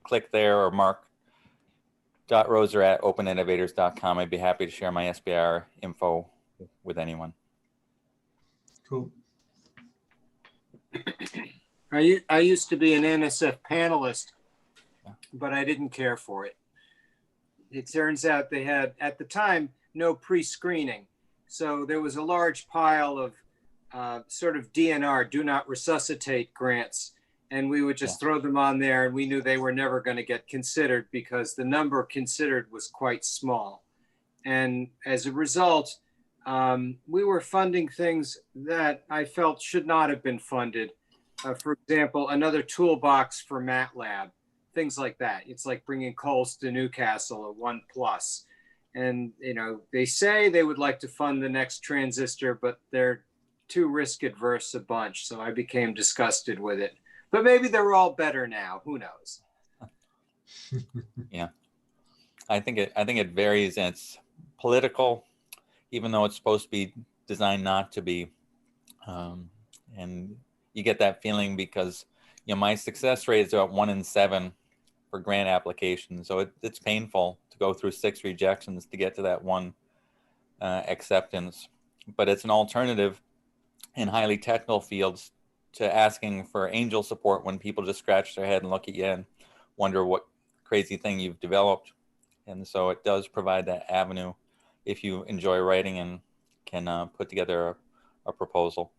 click there, or mark.roser@openinnovators.com. I'd be happy to share my SBIR info with anyone. Cool. I used to be an NSF panelist, but I didn't care for it. It turns out they had, at the time, no pre-screening. So there was a large pile of sort of DNR, do not resuscitate grants. And we would just throw them on there, and we knew they were never going to get considered because the number considered was quite small. And as a result, we were funding things that I felt should not have been funded. For example, another toolbox for MATLAB, things like that. It's like bringing coals to Newcastle at 1+. And, they say they would like to fund the next transistor, but they're too risk adverse a bunch, so I became disgusted with it. But maybe they're all better now. Who knows? Yeah, I think it varies, and it's political, even though it's supposed to be designed not to be. And you get that feeling because, you know, my success rate is about 1 in 7 for grant applications. So it's painful to go through 6 rejections to get to that one acceptance. But it's an alternative in highly technical fields to asking for angel support when people just scratch their head and look at you and wonder what crazy thing you've developed. And so it does provide that avenue if you enjoy writing and can put together a proposal.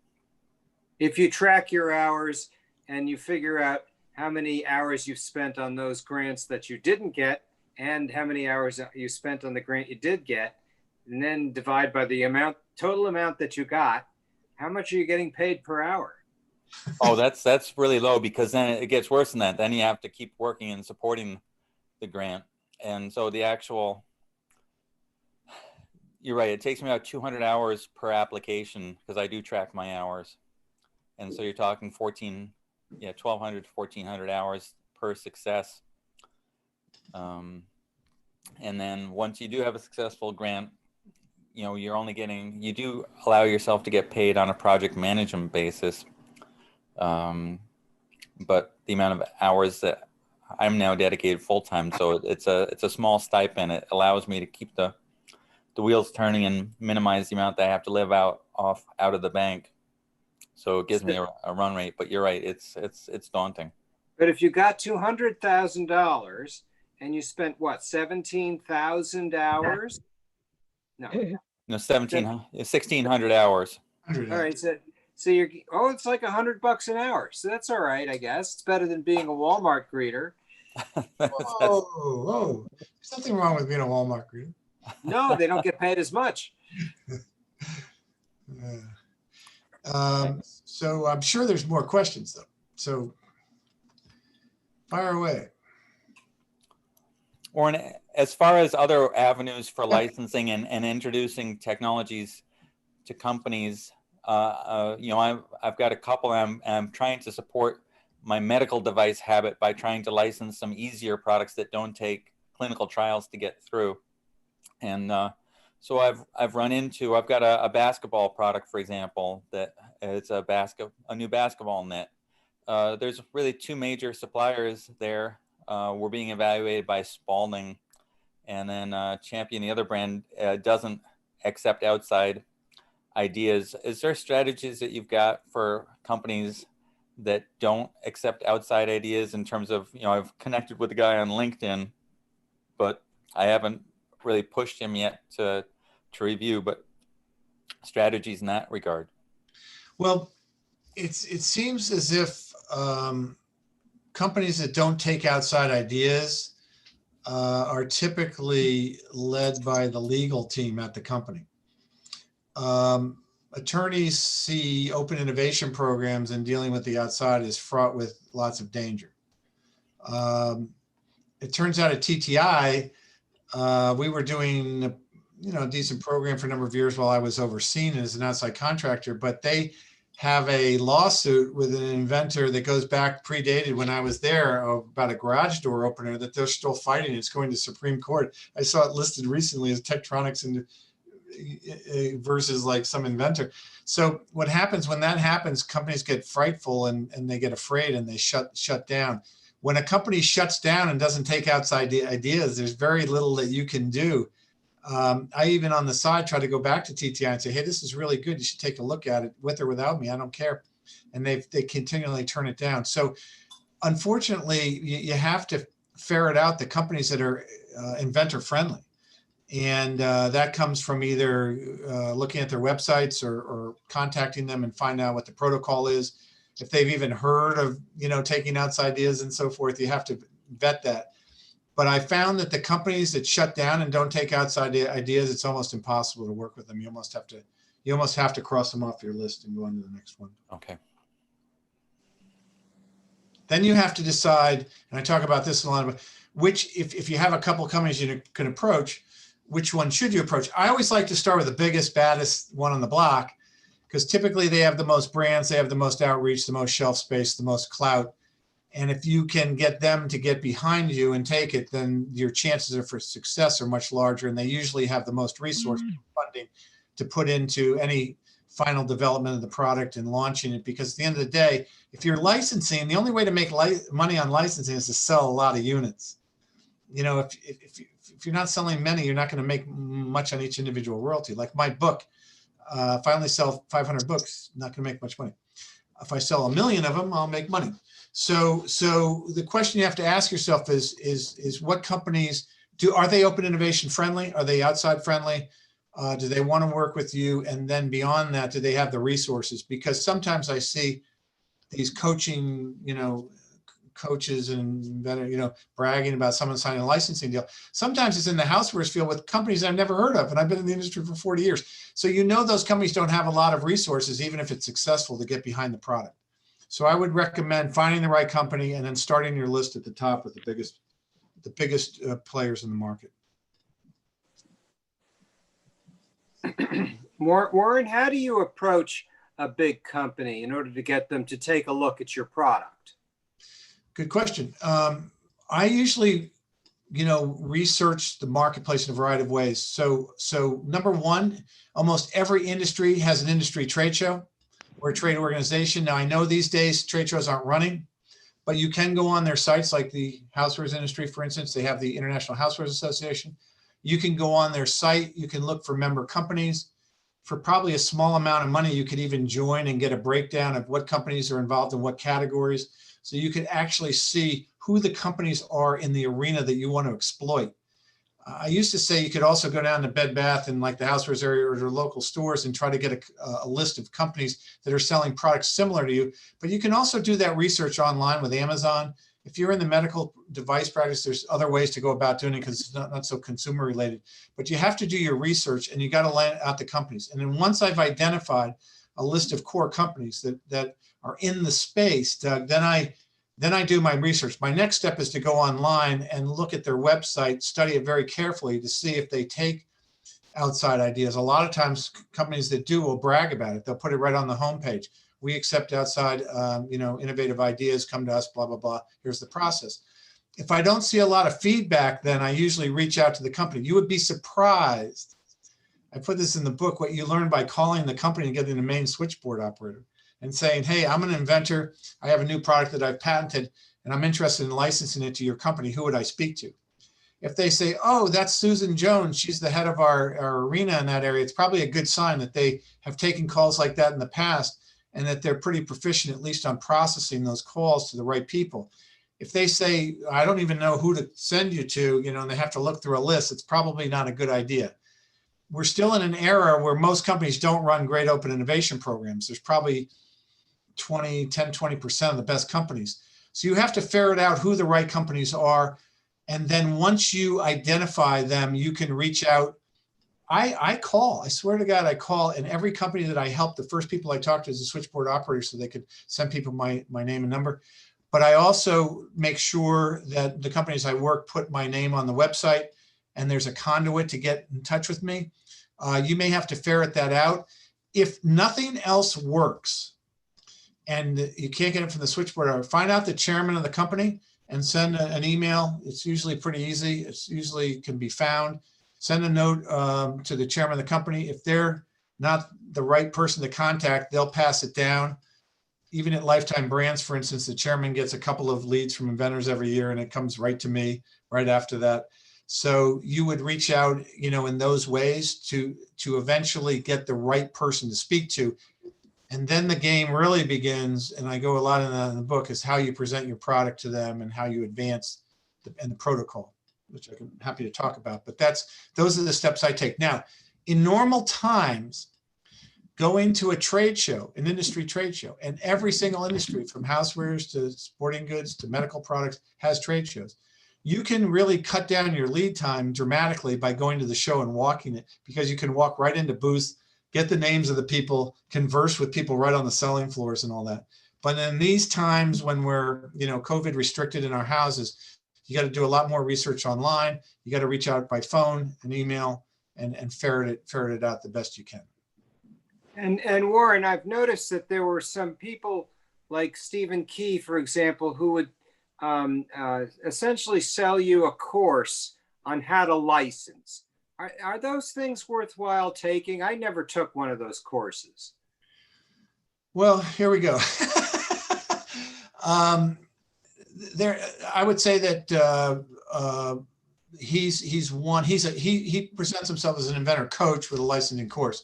If you track your hours and you figure out how many hours you've spent on those grants that you didn't get and how many hours you spent on the grant you did get, and then divide by the total amount that you got, how much are you getting paid per hour? Oh, that's really low, because then it gets worse than that. Then you have to keep working and supporting the grant. And so you're right, it takes me about 200 hours per application because I do track my hours. And so you're talking 1,200 to 1,400 hours per success. And then once you do have a successful grant, you know, you do allow yourself to get paid on a project management basis. But the amount of hours that I'm now dedicated full-time, so it's a small stipend. It allows me to keep the wheels turning and minimize the amount that I have to live out of the bank. So it gives me a run rate. But you're right, it's daunting. But if you got $200,000 and you spent what, 17,000 hours? No, 1,600 hours. All right, so you're it's like $100 an hour. So that's all right, I guess. It's better than being a Walmart greeter. Whoa. There's nothing wrong with being a Walmart greeter. No, they don't get paid as much. So I'm sure there's more questions though. So fire away. Warren, as far as other avenues for licensing and introducing technologies to companies, you know, I've got a couple. I'm trying to support my medical device habit by trying to license some easier products that don't take clinical trials to get through. And so I've got a basketball product, for example, that it's a new basketball net. There's really 2 major suppliers there. We're being evaluated by Spalding, and then Champion, the other brand, doesn't accept outside ideas. Is there strategies that you've got for companies that don't accept outside ideas in terms of, you know, I've connected with the guy on LinkedIn, but I haven't really pushed him yet to review, but strategies in that regard? Well, it seems as if companies that don't take outside ideas are typically led by the legal team at the company. Attorneys see open innovation programs and dealing with the outside is fraught with lots of danger. It turns out at TTI, we were doing a decent program for a number of years while I was overseeing it as an outside contractor, but they have a lawsuit with an inventor that goes back, predated when I was there, about a garage door opener that they're still fighting. It's going to Supreme Court. I saw it listed recently as Tektronix and versus like some inventor. So what happens when that happens, companies get frightful and they get afraid and they shut down. When a company shuts down and doesn't take outside ideas, there's very little that you can do. I even on the side try to go back to TTI and say, hey, this is really good. You should take a look at it with or without me. I don't care. And they continually turn it down. So unfortunately, you have to ferret out the companies that are inventor friendly. And that comes from either looking at their websites or contacting them and find out what the protocol is. If they've even heard of, taking outside ideas and so forth, you have to vet that. But I found that the companies that shut down and don't take outside ideas, it's almost impossible to work with them. You almost have to cross them off your list and go on to the next one. Okay. Then you have to decide, and I talk about this a lot, which, if you have a couple of companies you can approach, which one should you approach? I always like to start with the biggest, baddest one on the block, because typically they have the most brands, they have the most outreach, the most shelf space, the most clout. And if you can get them to get behind you and take it, then your chances for success are much larger. And they usually have the most resource funding to put into any final development of the product and launching it. Because at the end of the day, if you're licensing, the only way to make money on licensing is to sell a lot of units. You know, if you're not selling many, you're not going to make much on each individual royalty. Like my book, if I only sell 500 books, not going to make much money. If I sell 1 million of them, I'll make money. So the question you have to ask yourself is what companies are they open innovation friendly? Are they outside friendly? Do they want to work with you? And then beyond that, do they have the resources? Because sometimes I see these coaching, coaches and bragging about someone signing a licensing deal. Sometimes it's in the housewares field with companies I've never heard of, and I've been in the industry for 40 years. So those companies don't have a lot of resources, even if it's successful, to get behind the product. So I would recommend finding the right company and then starting your list at the top with the biggest players in the market. Warren, how do you approach a big company in order to get them to take a look at your product? Good question. I usually, research the marketplace in a variety of ways. So number one, almost every industry has an industry trade show or a trade organization. Now I know these days trade shows aren't running, but you can go on their sites, like the housewares industry, for instance. They have the International Housewares Association. You can go on their site. You can look for member companies. For probably a small amount of money, you could even join and get a breakdown of what companies are involved in what categories. So you can actually see who the companies are in the arena that you want to exploit. I used to say you could also go down to Bed Bath and like the housewares area or their local stores and try to get a list of companies that are selling products similar to you. But you can also do that research online with Amazon. If you're in the medical device practice, there's other ways to go about doing it because it's not so consumer related. But you have to do your research and you got to land out the companies. And then once I've identified a list of core companies that are in the space, Doug, then I do my research. My next step is to go online and look at their website, study it very carefully to see if they take outside ideas. A lot of times companies that do will brag about it. They'll put it right on the homepage. We accept outside, innovative ideas, come to us, blah, blah, blah. Here's the process. If I don't see a lot of feedback, then I usually reach out to the company. You would be surprised. I put this in the book, what you learn by calling the company and getting the main switchboard operator and saying, hey, I'm an inventor. I have a new product that I've patented and I'm interested in licensing it to your company. Who would I speak to? If they say, oh, that's Susan Jones, she's the head of our arena in that area, it's probably a good sign that they have taken calls like that in the past and that they're pretty proficient, at least on processing those calls to the right people. If they say, I don't even know who to send you to, and they have to look through a list, it's probably not a good idea. We're still in an era where most companies don't run great open innovation programs. There's probably 20% of the best companies. So you have to ferret out who the right companies are. And then once you identify them, you can reach out. I swear to God, I call, and every company that I help, the first people I talk to is a switchboard operator so they could send people my name and number. But I also make sure that the companies I work put my name on the website and there's a conduit to get in touch with me. You may have to ferret that out. If nothing else works and you can't get it from the switchboard, find out the chairman of the company and send an email. It's usually pretty easy. It's usually can be found. Send a note to the chairman of the company. If they're not the right person to contact, they'll pass it down. Even at Lifetime Brands, for instance, the chairman gets a couple of leads from inventors every year and it comes right to me right after that. So you would reach out, in those ways to eventually get the right person to speak to. And then the game really begins, and I go a lot in the book, is how you present your product to them and how you advance the protocol, which I'm happy to talk about. But those are the steps I take. Now, in normal times, going to a trade show, an industry trade show, and every single industry from housewares to sporting goods to medical products has trade shows. You can really cut down your lead time dramatically by going to the show and walking it, because you can walk right into booths, get the names of the people, converse with people right on the selling floors and all that. But in these times when we're, COVID restricted in our houses, you got to do a lot more research online. You got to reach out by phone and email and ferret it out the best you can. And Warren, I've noticed that there were some people like Stephen Key, for example, who would essentially sell you a course on how to license. Are those things worthwhile taking? I never took one of those courses. Well, here we go. I would say that he presents himself as an inventor coach with a licensing course.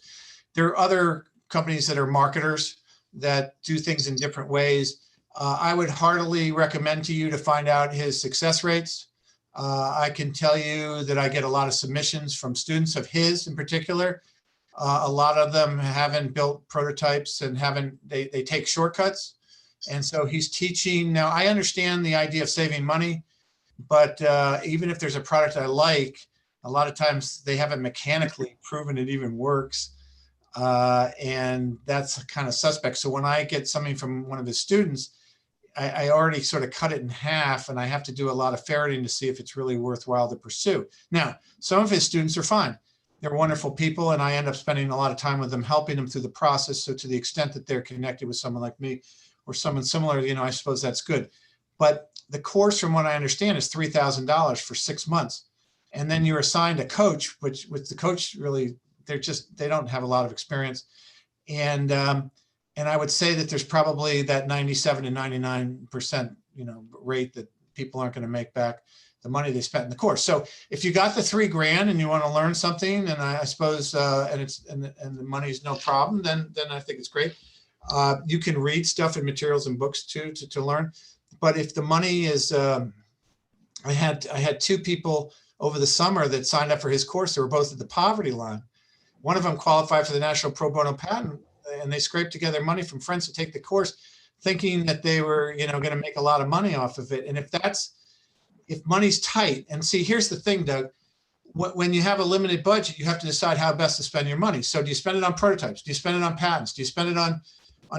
There are other companies that are marketers that do things in different ways. I would heartily recommend to you to find out his success rates. I can tell you that I get a lot of submissions from students of his in particular. A lot of them haven't built prototypes and they take shortcuts. And so he's teaching. Now, I understand the idea of saving money, but even if there's a product I like, a lot of times they haven't mechanically proven it even works. And that's kind of suspect. So when I get something from one of his students, I already sort of cut it in half, and I have to do a lot of ferreting to see if it's really worthwhile to pursue. Now, some of his students are fine. They're wonderful people, and I end up spending a lot of time with them, helping them through the process. So to the extent that they're connected with someone like me or someone similar, I suppose that's good. But the course, from what I understand, is $3,000 for 6 months. And then you're assigned a coach, which with the coach, really, they don't have a lot of experience. And I would say that there's probably that 97 to 99%, rate that people aren't going to make back the money they spent in the course. So if you got the $3,000 and you want to learn something, and I suppose, and the money's no problem, then I think it's great. You can read stuff and materials and books too to learn. But if the money is, I had 2 people over the summer that signed up for his course. They were both at the poverty line. One of them qualified for the National Pro Bono Patent, and they scraped together money from friends to take the course, thinking that they were, going to make a lot of money off of it. And if money's tight, and see, here's the thing, Doug, when you have a limited budget, you have to decide how best to spend your money. So do you spend it on prototypes? Do you spend it on patents? Do you spend it on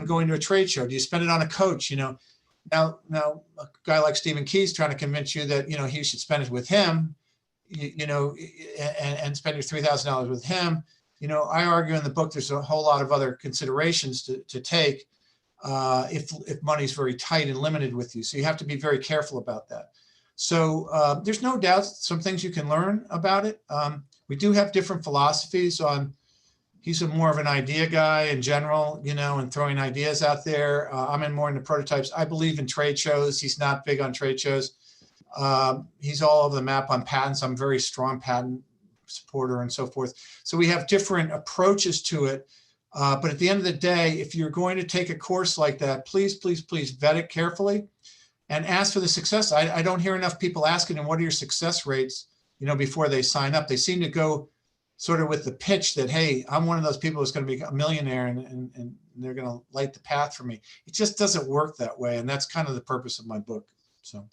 going to a trade show? Do you spend it on a coach? Now a guy like Stephen Key's trying to convince you that, he should spend it with him, and spend your $3,000 with him. I argue in the book, there's a whole lot of other considerations to take if money's very tight and limited with you. So you have to be very careful about that. So there's no doubt some things you can learn about it. We do have different philosophies on, he's more of an idea guy in general, and throwing ideas out there. I'm more into prototypes. I believe in trade shows. He's not big on trade shows. He's all over the map on patents. I'm a very strong patent supporter and so forth. So we have different approaches to it. But at the end of the day, if you're going to take a course like that, please, please, please vet it carefully and ask for the success. I don't hear enough people asking them, what are your success rates, before they sign up. They seem to go sort of with the pitch that, hey, I'm one of those people who's going to be a millionaire and they're going to light the path for me. It just doesn't work that way. And that's kind of the purpose of my book. So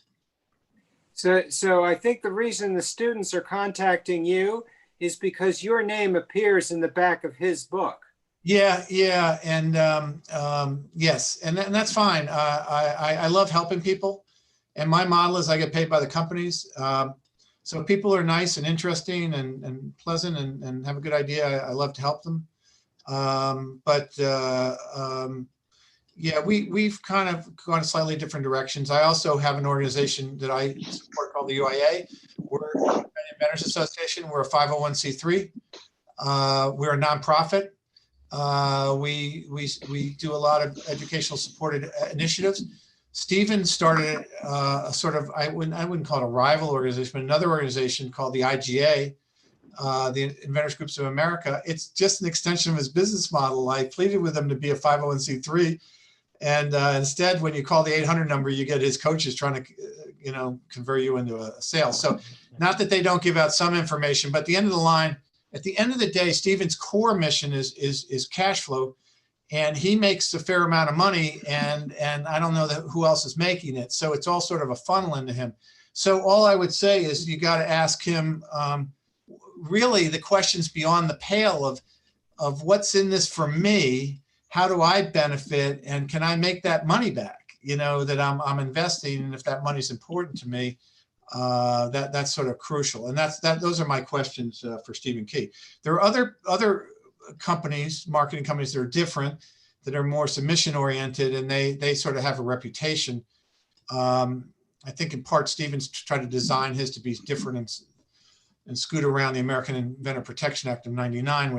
I think the reason the students are contacting you is because your name appears in the back of his book. Yeah. And yes, and that's fine. I love helping people. And my model is I get paid by the companies. So if people are nice and interesting and pleasant and have a good idea, I love to help them. Yeah, we've kind of gone slightly different directions. I also have an organization that I support called the UIA. We're an Inventors Association. We're a 501c3. We're a nonprofit. We do a lot of educational supported initiatives. Stephen started a sort of, I wouldn't call it a rival organization, but another organization called the IGA, the Inventors Groups of America. It's just an extension of his business model. I pleaded with him to be a 501c3. And instead, when you call the 800 number, you get his coaches trying to, convert you into a sale. So not that they don't give out some information, but at the end of the line, at the end of the day, Stephen's core mission is cash flow, and he makes a fair amount of money, and I don't know who else is making it. So it's all sort of a funnel into him. So all I would say is you got to ask him really the questions beyond the pale of what's in this for me. How do I benefit, and can I make that money back, that I'm investing, and if that money's important to me, that's sort of crucial. And those are my questions for Stephen Key. There are other companies, marketing companies that are different, that are more submission oriented, and they sort of have a reputation. I think in part Stevens tried to design his to be different and scoot around the American Inventor Protection Act of '99,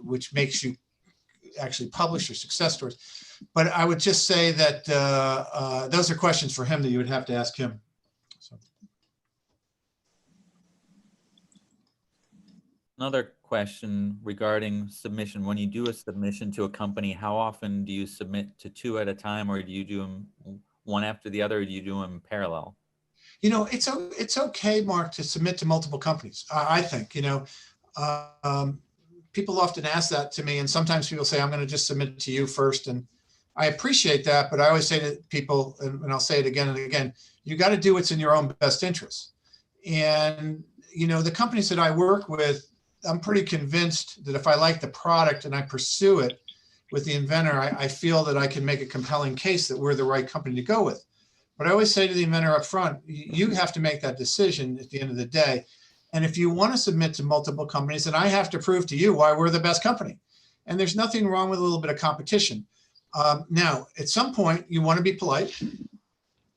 which makes you actually publish your success stories. But I would just say that those are questions for him that you would have to ask him. So. Another question regarding submission. When you do a submission to a company, how often do you submit to 2 at a time, or do you do them one after the other, or do you do them parallel? It's okay, Mark, to submit to multiple companies. I think, people often ask that to me, and sometimes people say, I'm going to just submit to you first. And I appreciate that, but I always say to people, and I'll say it again and again, you got to do what's in your own best interest. And, the companies that I work with, I'm pretty convinced that if I like the product and I pursue it with the inventor, I feel that I can make a compelling case that we're the right company to go with. But I always say to the inventor up front, you have to make that decision at the end of the day. And if you want to submit to multiple companies, then I have to prove to you why we're the best company. And there's nothing wrong with a little bit of competition. Now, at some point, you want to be polite.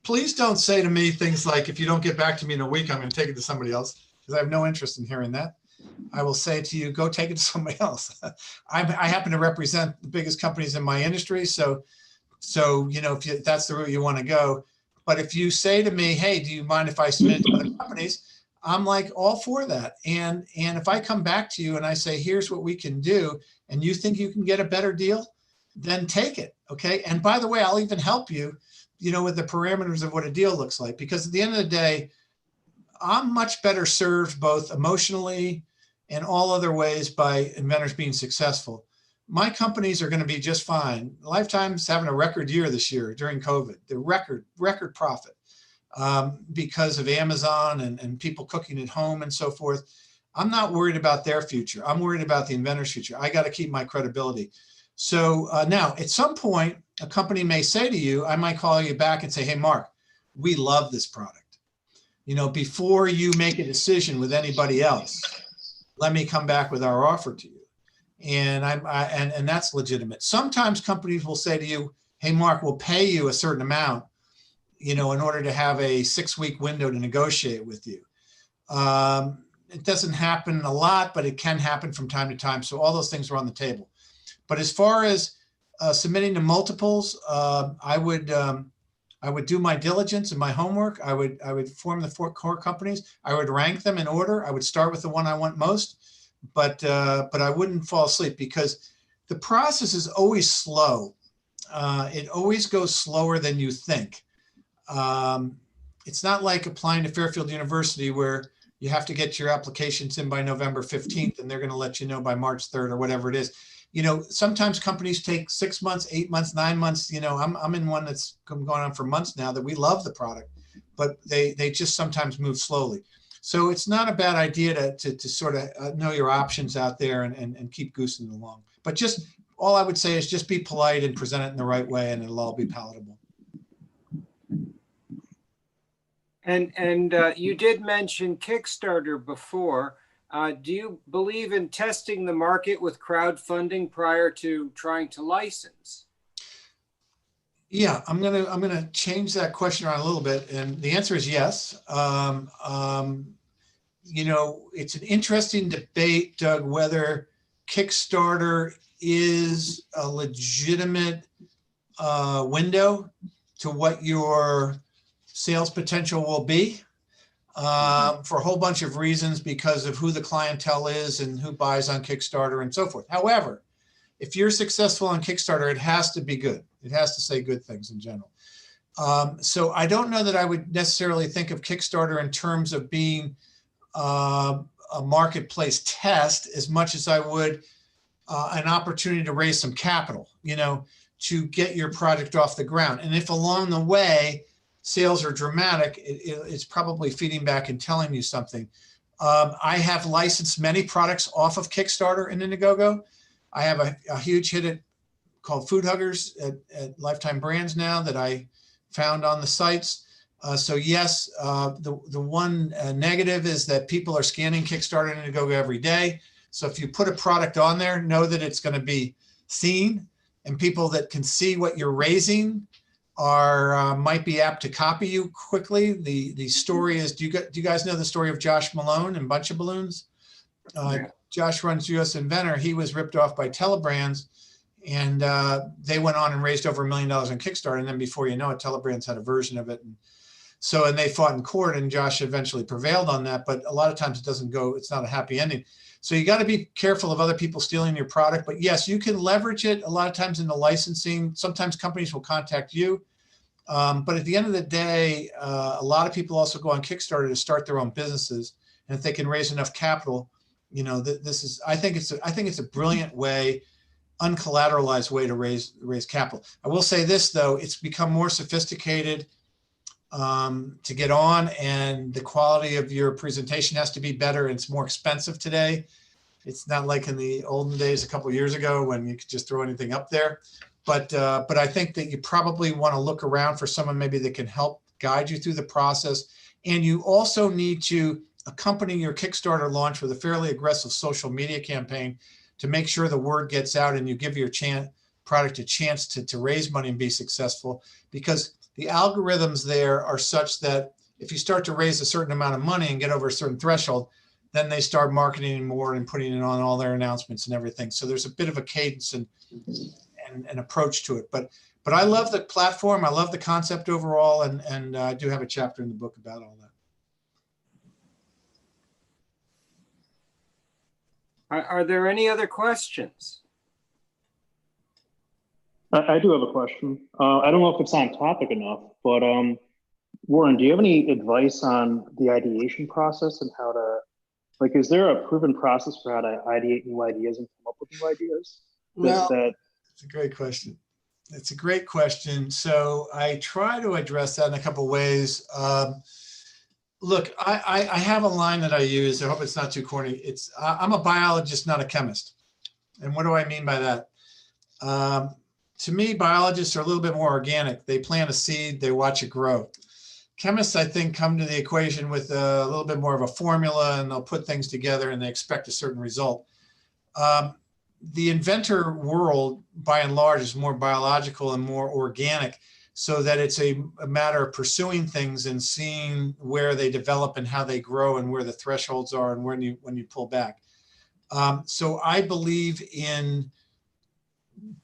Please don't say to me things like, if you don't get back to me in a week, I'm going to take it to somebody else, because I have no interest in hearing that. I will say to you, go take it to somebody else. I happen to represent the biggest companies in my industry. So if that's the route you want to go. But if you say to me, hey, do you mind if I submit to other companies? I'm like all for that. And if I come back to you and I say, here's what we can do, and you think you can get a better deal, then take it. Okay. And by the way, I'll even help you, with the parameters of what a deal looks like, because at the end of the day, I'm much better served both emotionally and all other ways by inventors being successful. My companies are going to be just fine. Lifetime's having a record year this year during COVID, the record profit. Because of Amazon and people cooking at home and so forth. I'm not worried about their future. I'm worried about the inventor's future. I got to keep my credibility. So now at some point, a company may say to you, I might call you back and say, hey, Mark, we love this product. Before you make a decision with anybody else, let me come back with our offer to you. And and that's legitimate. Sometimes companies will say to you, hey, Mark, we'll pay you a certain amount, in order to have a 6-week window to negotiate with you. It doesn't happen a lot, but it can happen from time to time. So all those things are on the table. But as far as submitting to multiples, I would do my diligence and my homework. I would form the 4 core companies. I would rank them in order. I would start with the one I want most, but I wouldn't fall asleep, because the process is always slow. It always goes slower than you think. It's not like applying to Fairfield University where you have to get your applications in by November 15th and they're going to let you know by March 3rd or whatever it is. Sometimes companies take 6 months, 8 months, 9 months. I'm in one that's going on for months now that we love the product, but they just sometimes move slowly. So it's not a bad idea to sort of know your options out there and keep goosing along. But just all I would say is just be polite and present it in the right way, and it'll all be palatable. And you did mention Kickstarter before. Do you believe in testing the market with crowdfunding prior to trying to license? Yeah, I'm gonna change that question around a little bit, and the answer is yes. It's an interesting debate, Doug, whether Kickstarter is a legitimate window to what your sales potential will be, for a whole bunch of reasons, because of who the clientele is and who buys on Kickstarter and so forth. However, if you're successful on Kickstarter, it has to be good. It has to say good things in general. So I don't know that I would necessarily think of Kickstarter in terms of being a marketplace test as much as I would an opportunity to raise some capital, to get your project off the ground. And if along the way sales are dramatic, it's probably feeding back and telling you something. I have licensed many products off of Kickstarter and Indiegogo. I have a huge hit called Food Huggers at Lifetime Brands now that I found on the sites. So yes, the one negative is that people are scanning Kickstarter and Indiegogo every day. So if you put a product on there, know that it's going to be seen, and people that can see what you're raising are might be apt to copy you quickly. The story is, do you guys know the story of Josh Malone and Bunch of Balloons? Yeah. Josh runs US Inventor. He was ripped off by Telebrands, and they went on and raised over $1 million in Kickstarter. And then before you know it, Telebrands had a version of it. And they fought in court, and Josh eventually prevailed on that. But a lot of times it doesn't go, it's not a happy ending. So you got to be careful of other people stealing your product. But yes, you can leverage it a lot of times in the licensing. Sometimes companies will contact you. But at the end of the day, a lot of people also go on Kickstarter to start their own businesses. And if they can raise enough capital, you know, this is, I think it's a brilliant way, uncollateralized way to raise capital. I will say this though, it's become more sophisticated to get on, and the quality of your presentation has to be better. It's more expensive today. It's not like in the olden days a couple of years ago when you could just throw anything up there. But I think that you probably want to look around for someone maybe that can help guide you through the process. And you also need to accompany your Kickstarter launch with a fairly aggressive social media campaign to make sure the word gets out and you give your product a chance to raise money and be successful, because the algorithms there are such that if you start to raise a certain amount of money and get over a certain threshold, then they start marketing more and putting it on all their announcements and everything. So there's a bit of a cadence and approach to it. But I love the platform. I love the concept overall. And I do have a chapter in the book about all that. Are there any other questions? I do have a question. I don't know if it's on topic enough, but Warren, do you have any advice on the ideation process and how to, like, is there a proven process for how to ideate new ideas and come up with new ideas? Well, it's a great question. It's a great question. So I try to address that in a couple of ways. Look, I have a line that I use. I hope it's not too corny. I'm a biologist, not a chemist. And what do I mean by that? To me, biologists are a little bit more organic. They plant a seed, they watch it grow. Chemists, I think, come to the equation with a little bit more of a formula, and they'll put things together and they expect a certain result. The inventor world, by and large, is more biological and more organic, so that it's a matter of pursuing things and seeing where they develop and how they grow and where the thresholds are and when you pull back. So I believe in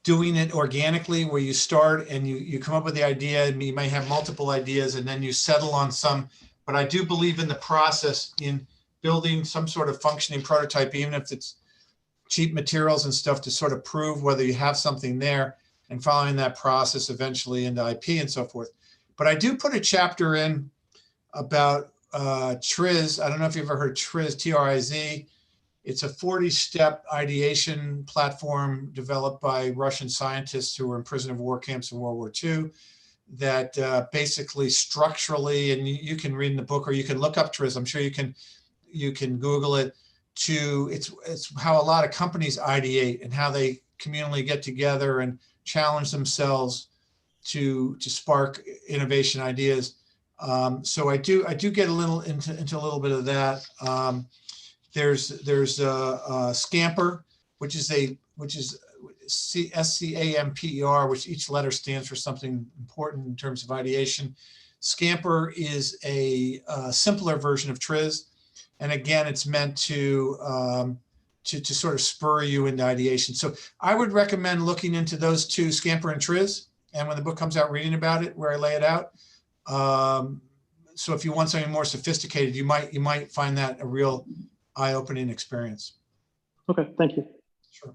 doing it organically, where you start and you come up with the idea, and you may have multiple ideas and then you settle on some. But I do believe in the process, in building some sort of functioning prototype, even if it's cheap materials and stuff, to sort of prove whether you have something there, and following that process eventually into IP and so forth. But I do put a chapter in about TRIZ. I don't know if you've ever heard TRIZ, T-R-I-Z. It's a 40-step ideation platform developed by Russian scientists who were in prisoner of war camps in World War II, that basically structurally, and you can read in the book, or you can look up TRIZ. I'm sure you can Google it. It's how a lot of companies ideate and how they communally get together and challenge themselves to spark innovation ideas. So I do get a little into a little bit of that. There's Scamper, which is SCAMPER, which each letter stands for something important in terms of ideation. Scamper is a simpler version of TRIZ, and again, it's meant to sort of spur you into ideation. So I would recommend looking into those two, Scamper and TRIZ, and when the book comes out, reading about it, where I lay it out. So if you want something more sophisticated, you might find that a real eye-opening experience. Okay, thank you. Sure.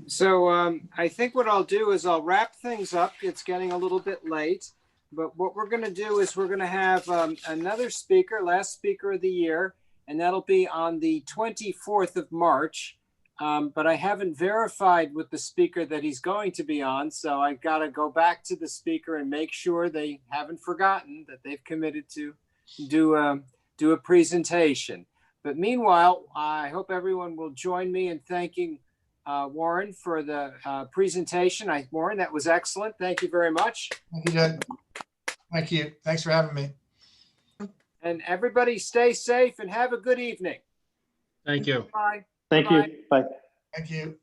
So I think what I'll do is I'll wrap things up. It's getting a little bit late, but what we're going to do is we're going to have another speaker, last speaker of the year, and that'll be on the 24th of March. But I haven't verified with the speaker that he's going to be on, so I got to go back to the speaker and make sure they haven't forgotten that they've committed to do a presentation. But meanwhile, I hope everyone will join me in thanking Warren for the presentation. Warren, that was excellent. Thank you very much. Thank you, Doug. Thank you. Thanks for having me. And everybody stay safe and have a good evening. Thank you. Bye. Thank Bye-bye. you. Bye. Thank you.